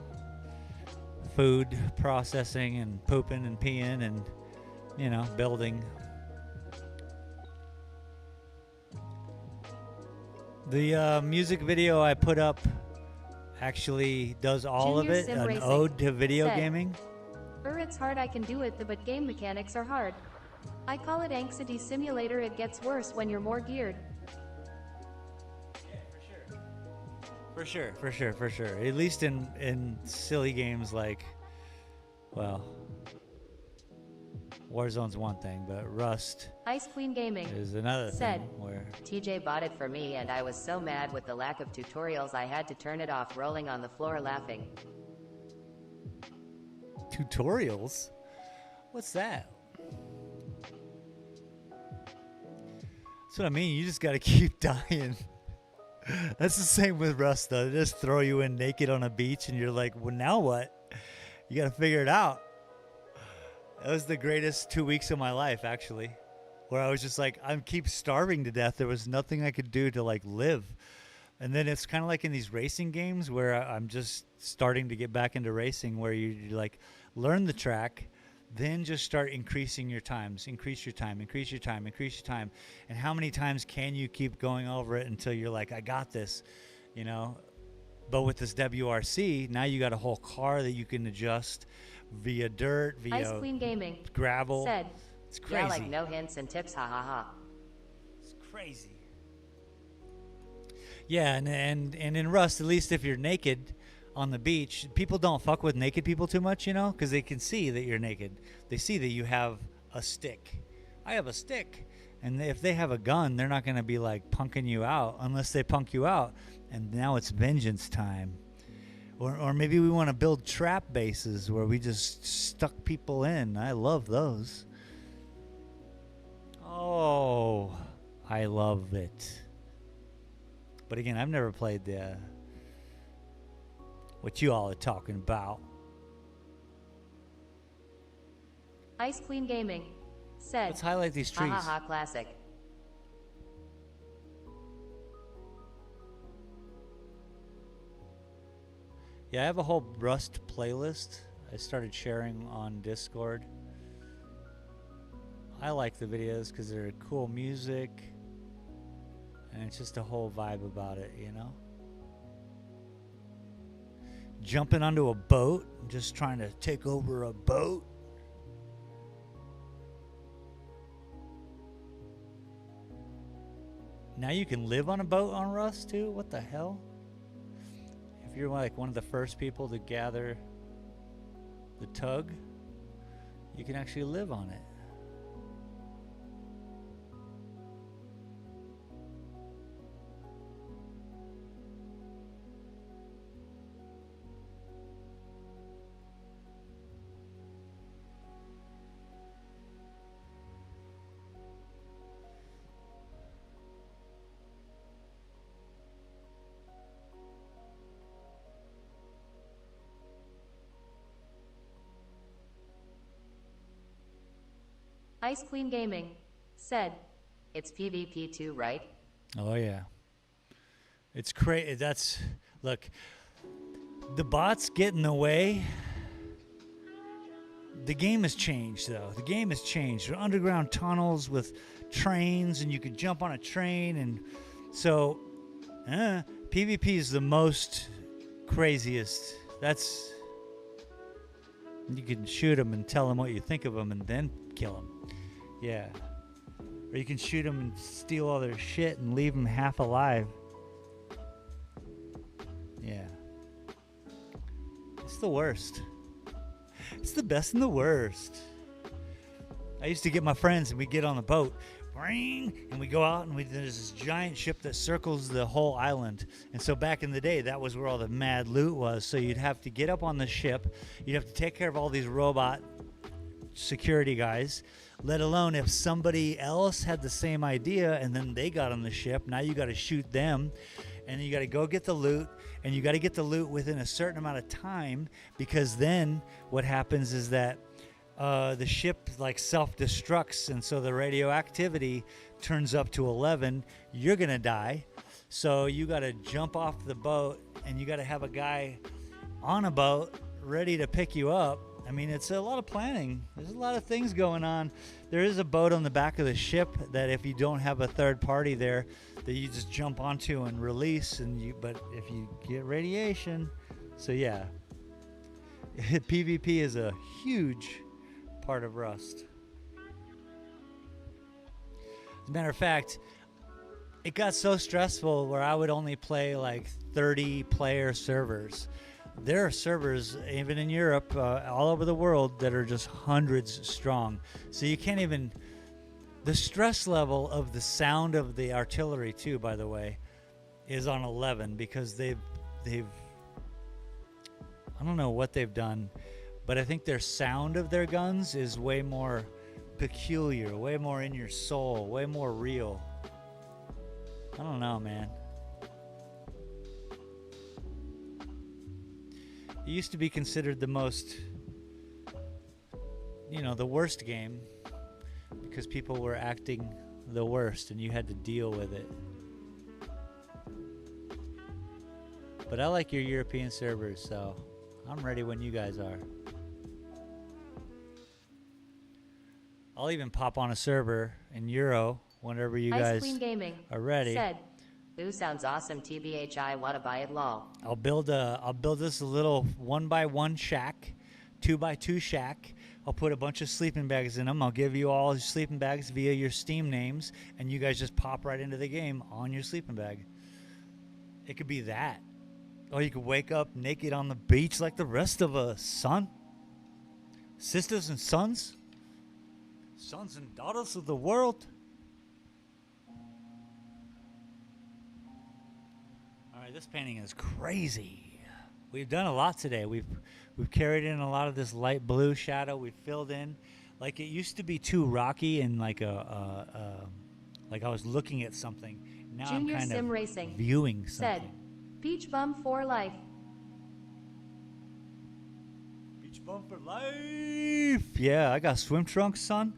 food processing and pooping and peeing and, you know, building. The music video I put up actually does all Junior of it, Sim an Racing ode to video said, gaming. It's hard, I can do it, but game mechanics are hard. I call it anxiety simulator. It gets worse when you're more geared." For sure. At least in silly games like, well, Warzone's one thing, but Rust Ice Queen Gaming is another said, thing where... "TJ bought it for me and I was so mad with the lack of tutorials I had to turn it off, rolling on the floor laughing." Tutorials? What's that? That's what I mean. You just got to keep dying. That's the same with Rust, though. They just throw you in naked on a beach, and you're like, well, now what? You got to figure it out. That was the greatest 2 weeks of my life, actually, where I was just like, I keep starving to death. There was nothing I could do to, like, live. And then it's kind of like in these racing games where I'm just starting to get back into racing, where you like learn the track, then just start increasing your times, increase your time. And how many times can you keep going over it until you're like, I got this, you know? But with this WRC, now you got a whole car that you can adjust via dirt, via Ice Queen Gaming gravel. said, It's crazy. Yeah, like no hints and tips, ha ha ha. It's crazy. Yeah, and in Rust, at least if you're naked on the beach, people don't fuck with naked people too much, you know, because they can see that you're naked. They see that you have a stick. I have a stick. And if they have a gun, they're not going to be like punking you out unless they punk you out. And now it's vengeance time. Or maybe we want to build trap bases where we just stuck people in. I love those. Oh, I love it. But again, I've never played the what you all are talking about. Ice Queen Gaming said, Let's highlight these Ha trees. ha ha, classic. Yeah, I have a whole Rust playlist I started sharing on Discord. I like the videos because they're cool music, and it's just a whole vibe about it, you know? Jumping onto a boat, just trying to take over a boat. Now you can live on a boat on Rust too? What the hell? If you're like one of the first people to gather the tug, you can actually live on it. Ice Queen Gaming said, It's PvP too, right? Oh yeah, it's crazy. That's look, the bots get in the way. The game has changed, though. The game has changed. There are underground tunnels with trains, and you could jump on a train, and so PvP is the most craziest. That's you can shoot them and tell them what you think of them, and then kill them. Yeah. Or you can shoot them and steal all their shit and leave them half alive. Yeah. It's the worst. It's the best and the worst. I used to get my friends and we'd get on the boat. And we go out and there's this giant ship that circles the whole island. And so back in the day, that was where all the mad loot was. So you'd have to get up on the ship. You'd have to take care of all these robot security guys, let alone if somebody else had the same idea and then they got on the ship. Now you got to shoot them, and you got to go get the loot, and you got to get the loot within a certain amount of time, because then what happens is that the ship like self-destructs, and so the radioactivity turns up to 11. You're gonna die, so you got to jump off the boat, and you got to have a guy on a boat ready to pick you up. I mean, it's a lot of planning. There's a lot of things going on. There is a boat on the back of the ship that if you don't have a third party there, that you just jump onto and release. But if you get radiation, so yeah, PvP is a huge part of Rust. As a matter of fact, it got so stressful where I would only play like 30-player servers. There are servers, even in Europe, all over the world, that are just hundreds strong. So you can't even... The stress level of the sound of the artillery, too, by the way, is on 11, because they've I don't know what they've done, but I think their sound of their guns is way more peculiar, way more in your soul, way more real. I don't know, man. It used to be considered the most, the worst game because people were acting the worst and you had to deal with it. But I like your European servers, so I'm ready when you guys are. I'll even pop on a server in Euro whenever you Ice guys Queen Gaming are ready. said, Ooh, sounds awesome. TBHI, wanna buy it, lol. I'll build this little 1x1 shack, 2x2 shack. I'll put a bunch of sleeping bags in them. I'll give you all your sleeping bags via your Steam names, and you guys just pop right into the game on your sleeping bag. It could be that. Or you could wake up naked on the beach like the rest of us, son. Sisters and sons. Sons and daughters of the world. All right, this painting is crazy. We've done a lot today. We've carried in a lot of this light blue shadow. We've filled in. Like it used to be too rocky and like like I was looking at something. Now Junior I'm kind Sim of Racing viewing said, something. Peach Bum for life. Beach bum for life. Yeah, I got swim trunks, son.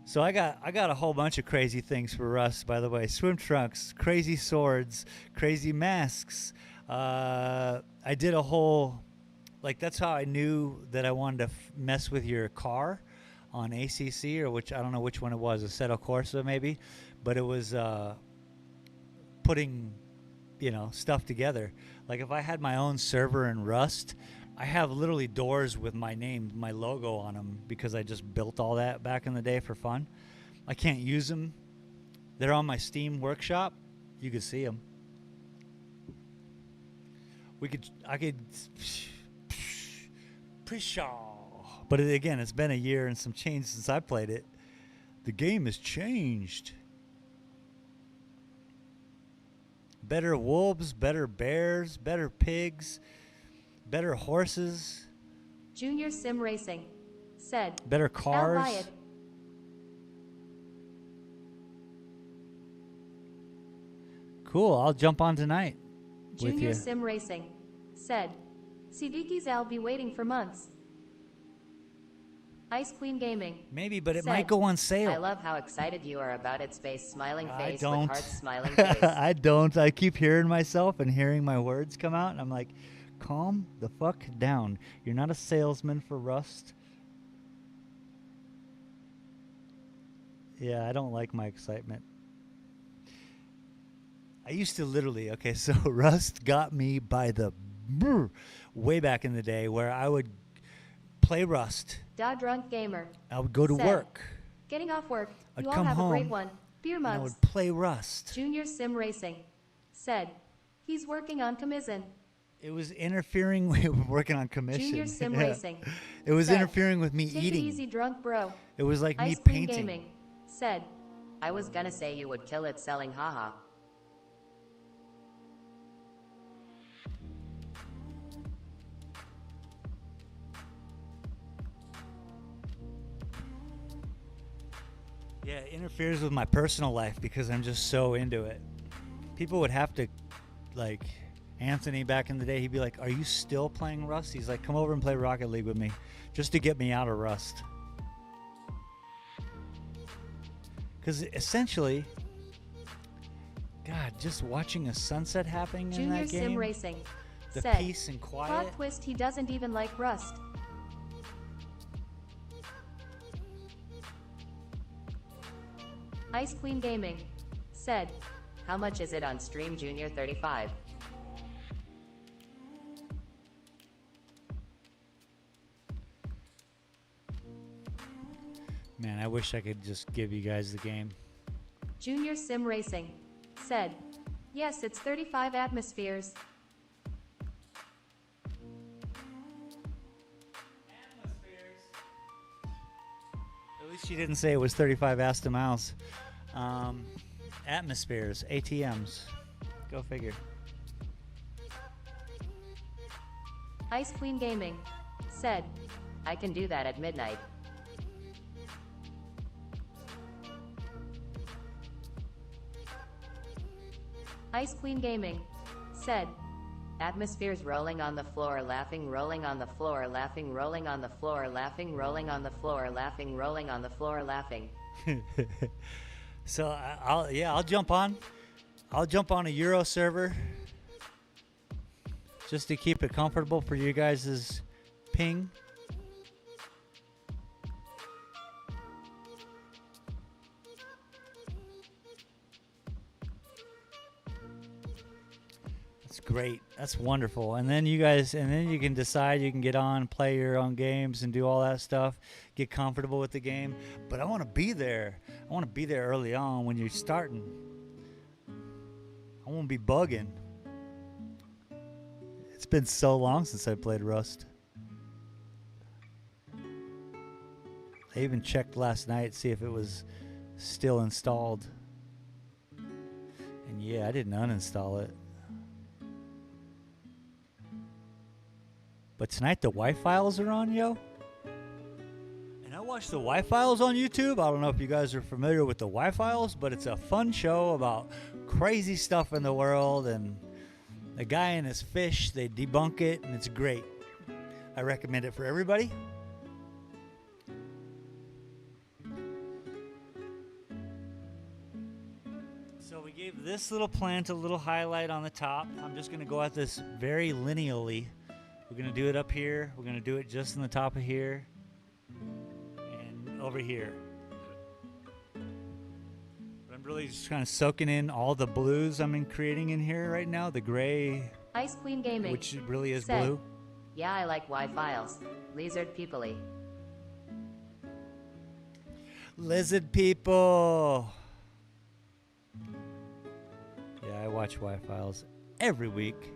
So I got a whole bunch of crazy things for Rust, by the way. Swim trunks, crazy swords, crazy masks. I did a whole, like that's how I knew that I wanted to mess with your car on ACC, or which I don't know which one it was, Assetto Corsa maybe, but it was putting stuff together. Like if I had my own server in Rust, I have literally doors with my name, my logo on them because I just built all that back in the day for fun. I can't use them. They're on my Steam workshop. You could see them. I could but again, it's been a year and some change since I played it. The game has changed. Better wolves, better bears, better pigs, better horses. Junior Sim Racing said, Better I'll cars. buy it. Cool, I'll jump on tonight with Junior you. Sim Racing said, Siddiqui's I'll be waiting for months. Ice Queen Gaming Maybe, but it said, might go on sale. I love how excited you are about its face. Smiling I face don't. with heart smiling face. I don't. I keep hearing myself and hearing my words come out, and I'm like, calm the fuck down. You're not a salesman for Rust. Yeah, I don't like my excitement. I used to literally, so Rust got me by the way back in the day where I would play Rust. Da Drunk Gamer I would go to said, work. Getting off work. I'd You all come have a great home, one. Beer and I mugs. would play Rust. Junior Sim Racing said, he's working on commission. It was interfering with working on commission. Junior Sim Yeah. Racing It was said, interfering with me Take eating. it easy, drunk bro. It was like me Ice Queen painting. Gaming said, I was gonna say you would kill it selling haha. Yeah, it interferes with my personal life because I'm just so into it. People would have to, like, Anthony back in the day, he'd be like, are you still playing Rust? He's like, come over and play Rocket League with me just to get me out of Rust. Because essentially, God, just watching a sunset happening in Junior that game, Sim Racing the said, peace and quiet. plot twist, he doesn't even like Rust. Ice Queen Gaming said, How much is it on stream, Junior 35? Man, I wish I could just give you guys the game. Junior Sim Racing said, yes, it's 35 atmospheres. At least she didn't say it was 35 Aston miles. Atmospheres, ATMs. Go figure. Ice Queen Gaming said, I can do that at midnight. Ice Queen Gaming said, Atmospheres rolling on the floor, laughing, rolling on the floor, laughing, rolling on the floor, laughing, rolling on the floor, laughing, rolling on the floor, laughing. So I'll jump on. I'll jump on a Euro server just to keep it comfortable for you guys' ping. That's great. That's wonderful. And then you can decide, you can get on, play your own games and do all that stuff, get comfortable with the game. But I want to be there. I want to be there early on when you're starting. I won't be bugging. It's been so long since I played Rust. I even checked last night to see if it was still installed. And yeah, I didn't uninstall it. But tonight the Y-Files are on, yo. And I watch the Y-Files on YouTube. I don't know if you guys are familiar with the Y-Files, but it's a fun show about crazy stuff in the world. And the guy and his fish, they debunk it, and it's great. I recommend it for everybody. So we gave this little plant a little highlight on the top. I'm just going to go at this very lineally. We're going to do it up here. We're going to do it just on the top of here and over here. But I'm really just kind of soaking in all the blues I'm creating in here right now. The gray, Ice Queen Gaming which really is said, blue. Yeah, I like Y-Files. Lizard people-y. Lizard people. Yeah, I watch Y-Files every week.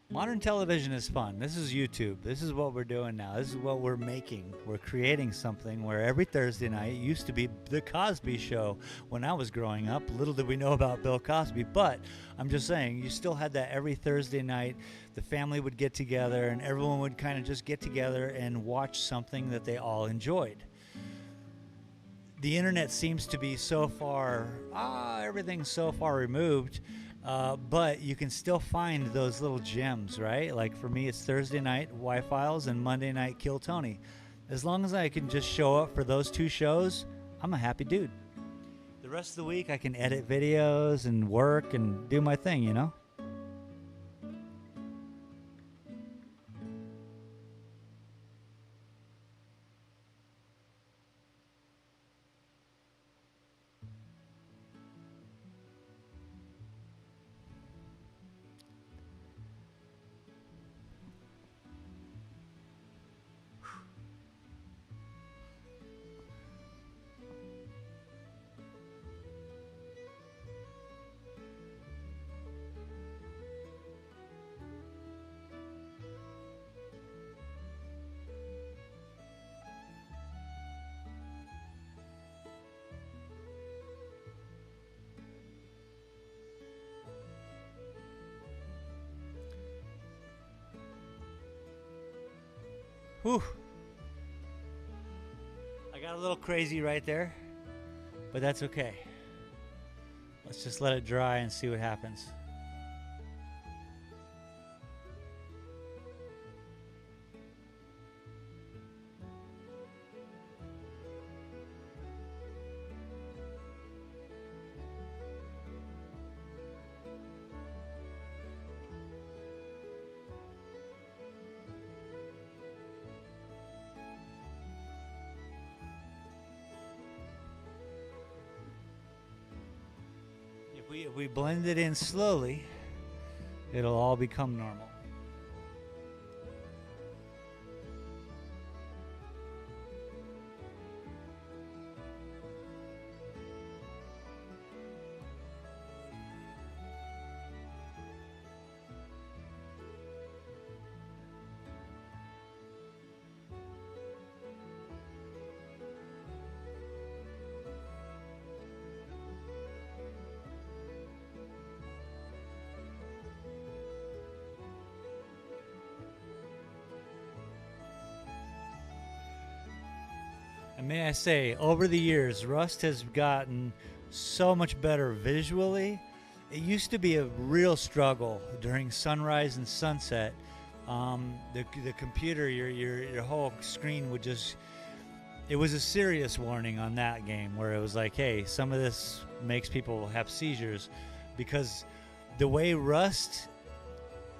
Modern television is fun. This is YouTube. This is what we're doing now. This is what we're making. We're creating something where every Thursday night, it used to be The Cosby Show when I was growing up. Little did we know about Bill Cosby, but I'm just saying, you still had that every Thursday night. The family would get together and everyone would kind of just get together and watch something that they all enjoyed. The internet seems to be so far, everything's so far removed. But you can still find those little gems, right? Like for me, it's Thursday night Y-Files and Monday night Kill Tony. As long as I can just show up for those two shows, I'm a happy dude. The rest of the week, I can edit videos and work and do my thing, you know? Whew. I got a little crazy right there, but that's okay. Let's just let it dry and see what happens. If we blend it in slowly, it'll all become normal. And may I say, over the years, Rust has gotten so much better visually. It used to be a real struggle during sunrise and sunset. The computer, your whole screen would just. It was a serious warning on that game where it was like, hey, some of this makes people have seizures, because the way Rust.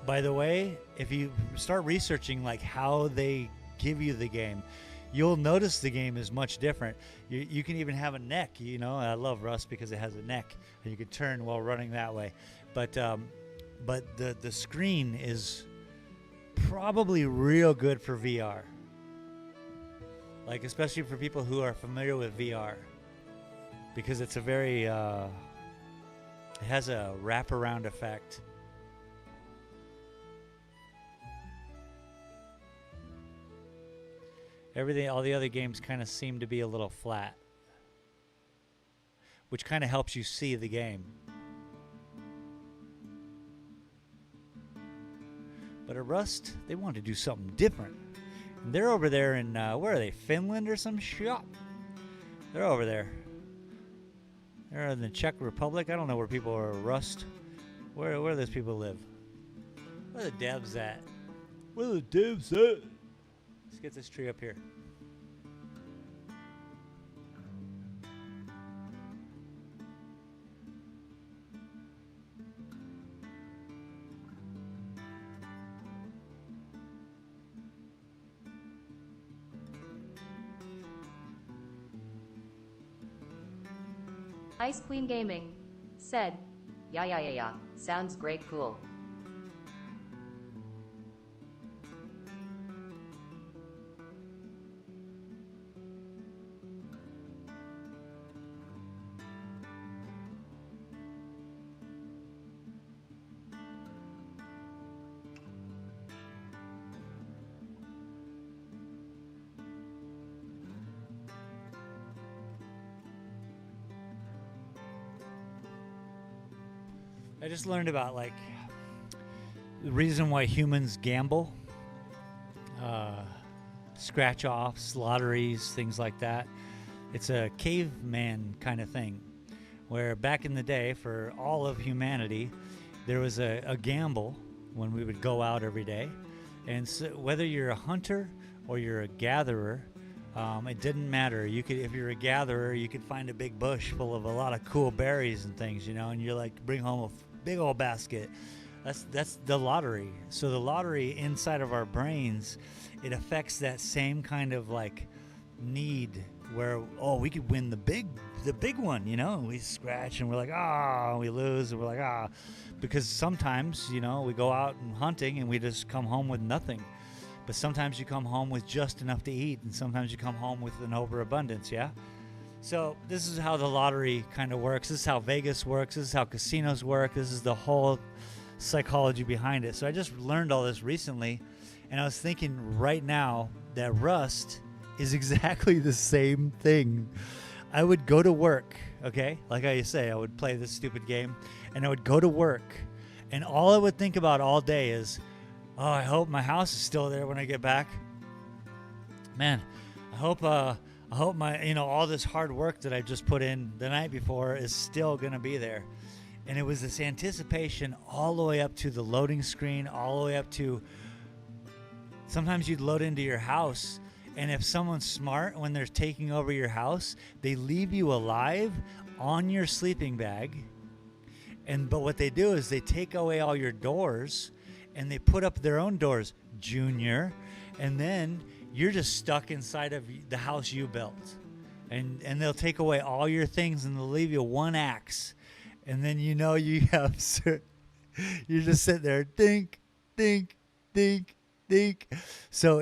By the way, if you start researching like how they give you the game, you'll notice the game is much different. You can even have a neck, you know. I love Rust because it has a neck and you can turn while running that way. But the screen is probably real good for VR. Like especially for people who are familiar with VR, because it's a very it has a wraparound effect. Everything, all the other games kind of seem to be a little flat, which kind of helps you see the game. But at Rust, they want to do something different. And they're over there in, where are they, Finland or some shop? They're over there. They're in the Czech Republic. I don't know where people are at Rust. Where do those people live? Where are the devs at? Where are the devs at? Let's get this tree up here. Ice Queen Gaming said, Yeah. Sounds great, cool. I just learned about like the reason why humans gamble, scratch offs, lotteries, things like that. It's a caveman kind of thing, where back in the day, for all of humanity, there was a gamble when we would go out every day, and so whether you're a hunter or you're a gatherer, it didn't matter. You could, if you're a gatherer, you could find a big bush full of a lot of cool berries and things, you know, and you're like, bring home a big old basket. That's the lottery. So the lottery inside of our brains, it affects that same kind of like need where, oh, we could win the big one, you know, and we scratch and we're like, ah, we lose and we're like, ah, because sometimes, you know, we go out and hunting and we just come home with nothing. But sometimes you come home with just enough to eat, and sometimes you come home with an overabundance, yeah? So this is how the lottery kind of works. This is how Vegas works. This is how casinos work. This is the whole psychology behind it. So I just learned all this recently, and I was thinking right now that Rust is exactly the same thing. I would go to work, okay? Like I say, I would play this stupid game, and I would go to work, and all I would think about all day is, oh, I hope my house is still there when I get back. Man, I hope my, you know, all this hard work that I just put in the night before is still going to be there. And it was this anticipation all the way up to the loading screen, all the way up to sometimes you'd load into your house, and if someone's smart, when they're taking over your house, they leave you alive on your sleeping bag. But what they do is they take away all your doors, and they put up their own doors, Junior, and then you're just stuck inside of the house you built. And they'll take away all your things, and they'll leave you one axe. And then you know you have, you just sit there, think. So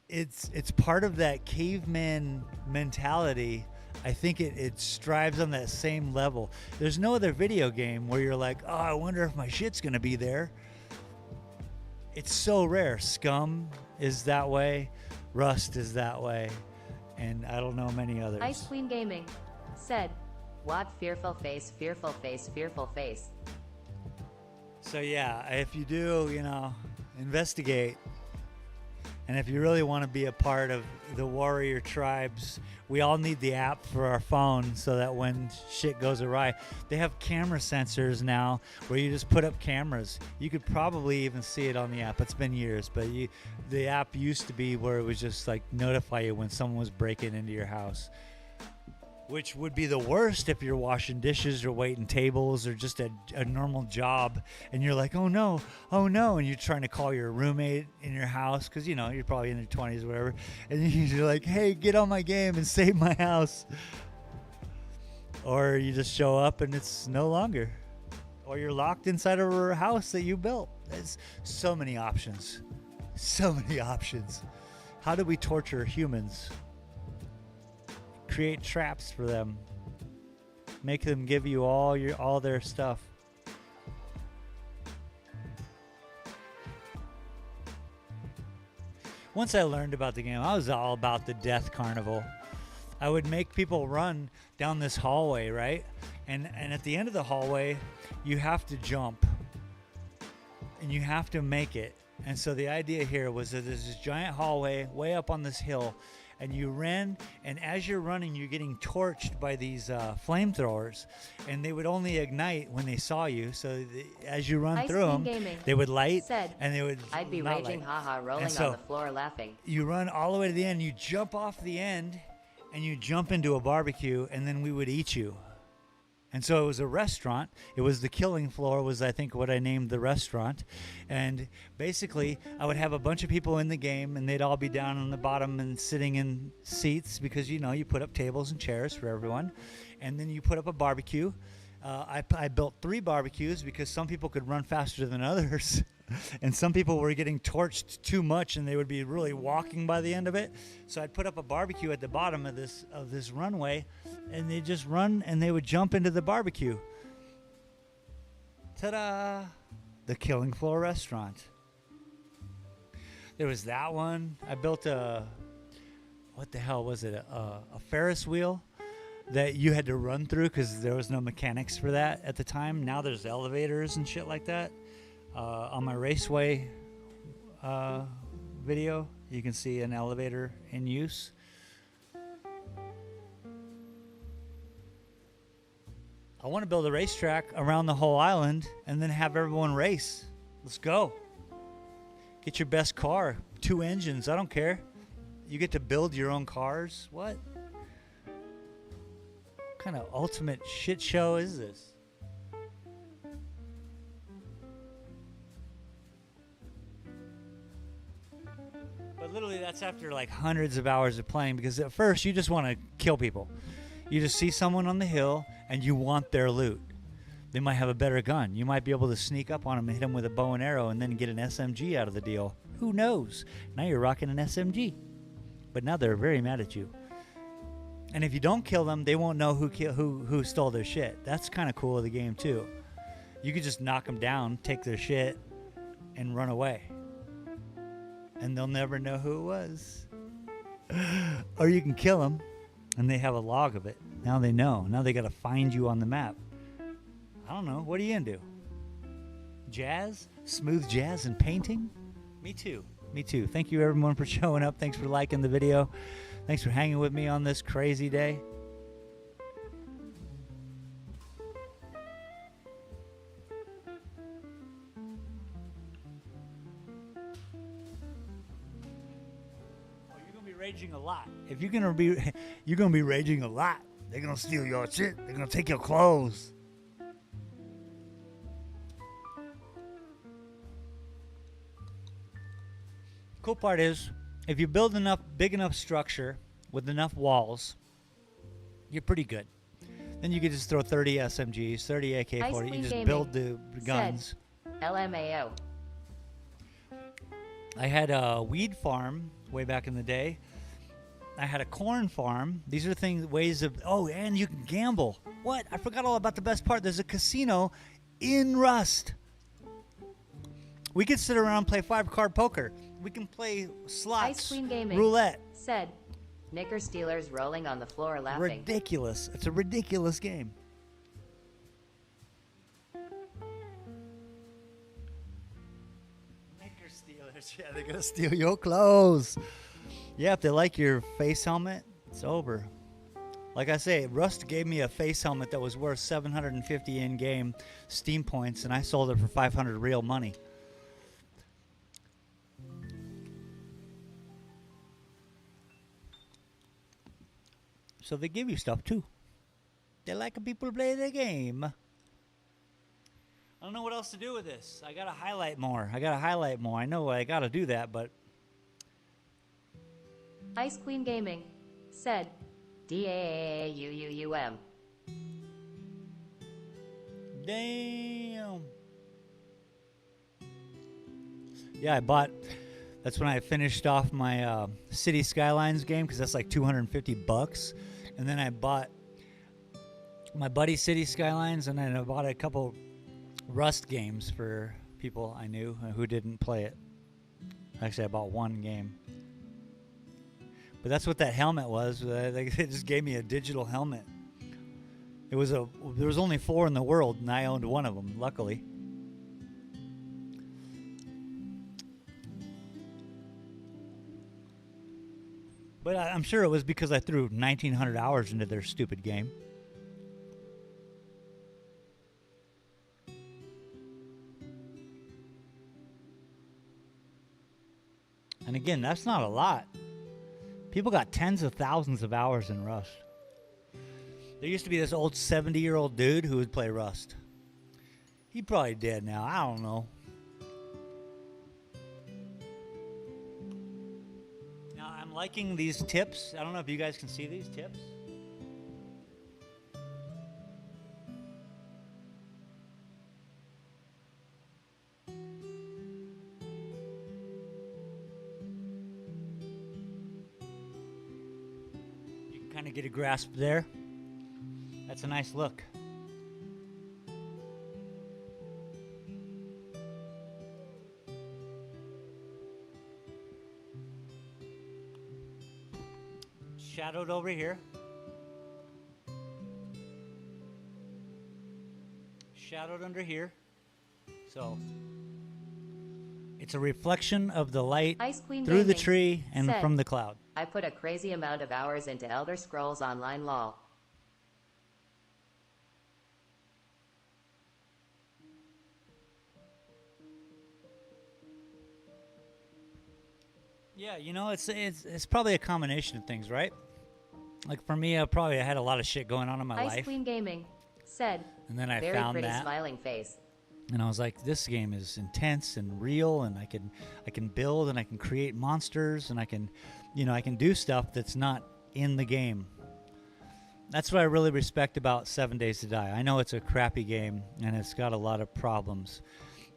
it's part of that caveman mentality. I think it strives on that same level. There's no other video game where you're like, oh, I wonder if my shit's going to be there. It's so rare. Scum is that way. Rust is that way. And I don't know many others. Ice Queen Gaming said, What fearful face, fearful face, fearful face. So yeah, if you do, you know, investigate, And if you really want to be a part of the warrior tribes, we all need the app for our phone so that when shit goes awry, they have camera sensors now where you just put up cameras. You could probably even see it on the app. It's been years, but the app used to be where it was just like notify you when someone was breaking into your house. Which would be the worst if you're washing dishes or waiting tables or just a normal job and you're like, oh no, and you're trying to call your roommate in your house because, you're probably in your 20s or whatever, and you're like, hey, get on my game and save my house. Or you just show up and it's no longer. Or you're locked inside of a house that you built. There's so many options. So many options. How do we torture humans? Create traps for them. Make them give you all their stuff. Once I learned about the game, I was all about the death carnival. I would make people run down this hallway, right? And at the end of the hallway, you have to jump. And you have to make it. And so the idea here was that there's this giant hallway way up on this hill, and you ran, and as you're running, you're getting torched by these flamethrowers, and they would only ignite when they saw you. So as you run Ice through Queen them, Gaming they would light, said, and they would I'd be not raging, light. haha, rolling And so on the floor laughing. You run all the way to the end, you jump off the end, and you jump into a barbecue, and then we would eat you. And so it was a restaurant. It was the Killing Floor was, I think, what I named the restaurant. And basically, I would have a bunch of people in the game, and they'd all be down on the bottom and sitting in seats because, you put up tables and chairs for everyone. And then you put up a barbecue. I built 3 barbecues because some people could run faster than others. And some people were getting torched too much, and they would be really walking by the end of it. So I'd put up a barbecue at the bottom of this runway, and they'd just run, and they would jump into the barbecue. Ta-da! The Killing Floor restaurant. There was that one. I built what the hell was it? A Ferris wheel that you had to run through because there was no mechanics for that at the time. Now there's elevators and shit like that. On my Raceway video, you can see an elevator in use. I want to build a racetrack around the whole island and then have everyone race. Let's go. Get your best car. 2 engines. I don't care. You get to build your own cars. What kind of ultimate shit show is this? But literally that's after like hundreds of hours of playing, because at first you just want to kill people. You just see someone on the hill and you want their loot. They might have a better gun. You might be able to sneak up on them and hit them with a bow and arrow and then get an SMG out of the deal. Who knows? Now you're rocking an SMG. But now they're very mad at you. And if you don't kill them, they won't know who stole their shit. That's kind of cool of the game too. You could just knock them down, take their shit, and run away. And they'll never know who it was. Or you can kill them, and they have a log of it. Now they know. Now they got to find you on the map. I don't know. What are you into? Jazz? Smooth jazz and painting? Me too. Me too. Thank you everyone for showing up. Thanks for liking the video. Thanks for hanging with me on this crazy day. Raging a lot. If you're gonna be raging a lot. They're gonna steal your shit. They're gonna take your clothes. Cool part is, if you build big enough structure with enough walls, you're pretty good. Then you can just throw 30 SMGs, 30 AK-40. You just build the guns. LMAO. I had a weed farm way back in the day. I had a corn farm. These are ways of, and you can gamble. What? I forgot all about the best part. There's a casino in Rust. We could sit around and play 5-card poker. We can play slots, Ice Queen Gaming roulette. said, Knicker Steelers rolling on the floor laughing. Ridiculous. It's a ridiculous game. Knicker Steelers. Yeah, they're gonna steal your clothes. Yeah, if they like your face helmet, it's over. Like I say, Rust gave me a face helmet that was worth 750 in-game Steam points, and I sold it for 500 real money. So they give you stuff too. They like people play the game. I don't know what else to do with this. I gotta highlight more. I know I gotta do that, but Ice Queen Gaming said, DAAUUUM. damn. Yeah, that's when I finished off my City Skylines game, because that's like $250. And then I bought my buddy City Skylines, and then I bought a couple Rust games for people I knew who didn't play it. Actually, I bought one game. But that's what that helmet was. They just gave me a digital helmet. There was only 4 in the world, and I owned one of them, luckily. But I'm sure it was because I threw 1,900 hours into their stupid game. And again, that's not a lot. People got tens of thousands of hours in Rust. There used to be this old 70-year-old dude who would play Rust. He probably dead now. I don't know. Now, I'm liking these tips. I don't know if you guys can see these tips. You can kind of get a grasp there. That's a nice look. Shadowed over here. Shadowed under here. So it's a reflection of the light Ice Queen through the Gaming tree and said, from the cloud. I put a crazy amount of hours into Elder Scrolls Online lol. Yeah, you know, it's probably a combination of things, right? Like for me, I had a lot of shit going on in my Ice life, Queen Gaming said, and then I Very found pretty that, smiling face. and I was like, this game is intense and real, and I can build and I can create monsters, and I can do stuff that's not in the game. That's what I really respect about 7 Days to Die. I know it's a crappy game and it's got a lot of problems,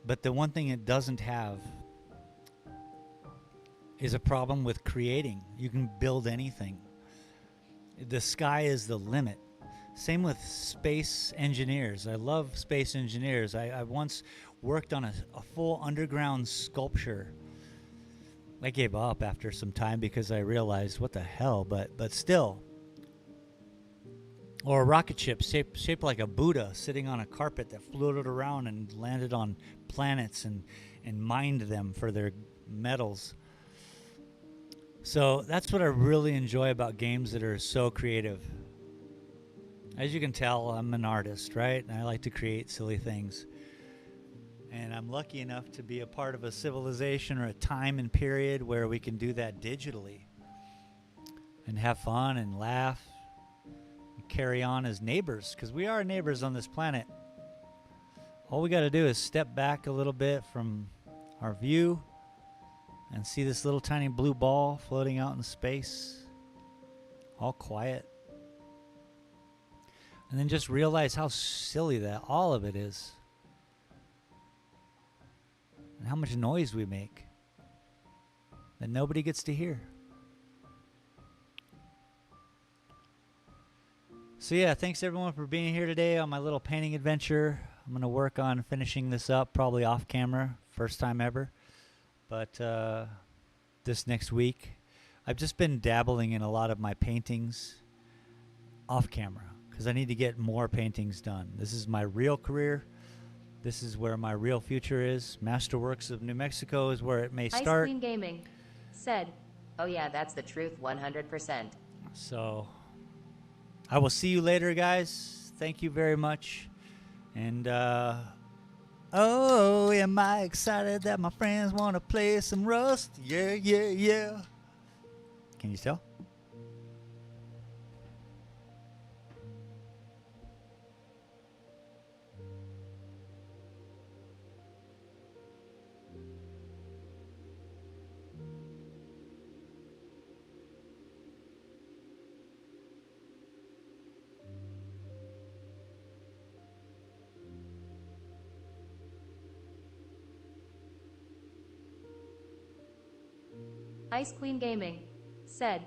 but the one thing it doesn't have is a problem with creating. You can build anything. The sky is the limit. Same with Space Engineers. I love Space Engineers. I once worked on a full underground sculpture. I gave up after some time because I realized, what the hell, but still. Or a rocket ship shaped like a Buddha sitting on a carpet that floated around and landed on planets and mined them for their metals. So that's what I really enjoy about games that are so creative. As you can tell, I'm an artist, right? And I like to create silly things. And I'm lucky enough to be a part of a civilization or a time and period where we can do that digitally and have fun and laugh and carry on as neighbors, because we are neighbors on this planet. All we got to do is step back a little bit from our view and see this little tiny blue ball floating out in space, all quiet. And then just realize how silly that all of it is. And how much noise we make that nobody gets to hear. So yeah, thanks everyone for being here today on my little painting adventure. I'm going to work on finishing this up, probably off camera, first time ever. But this next week, I've just been dabbling in a lot of my paintings off camera because I need to get more paintings done. This is my real career. This is where my real future is. Masterworks of New Mexico is where it may Ice start. Queen Gaming said, Oh yeah, that's the truth 100%. So I will see you later, guys. Thank you very much. And oh, am I excited that my friends want to play some Rust? Yeah, yeah, yeah. Can you tell? Ice Queen Gaming said,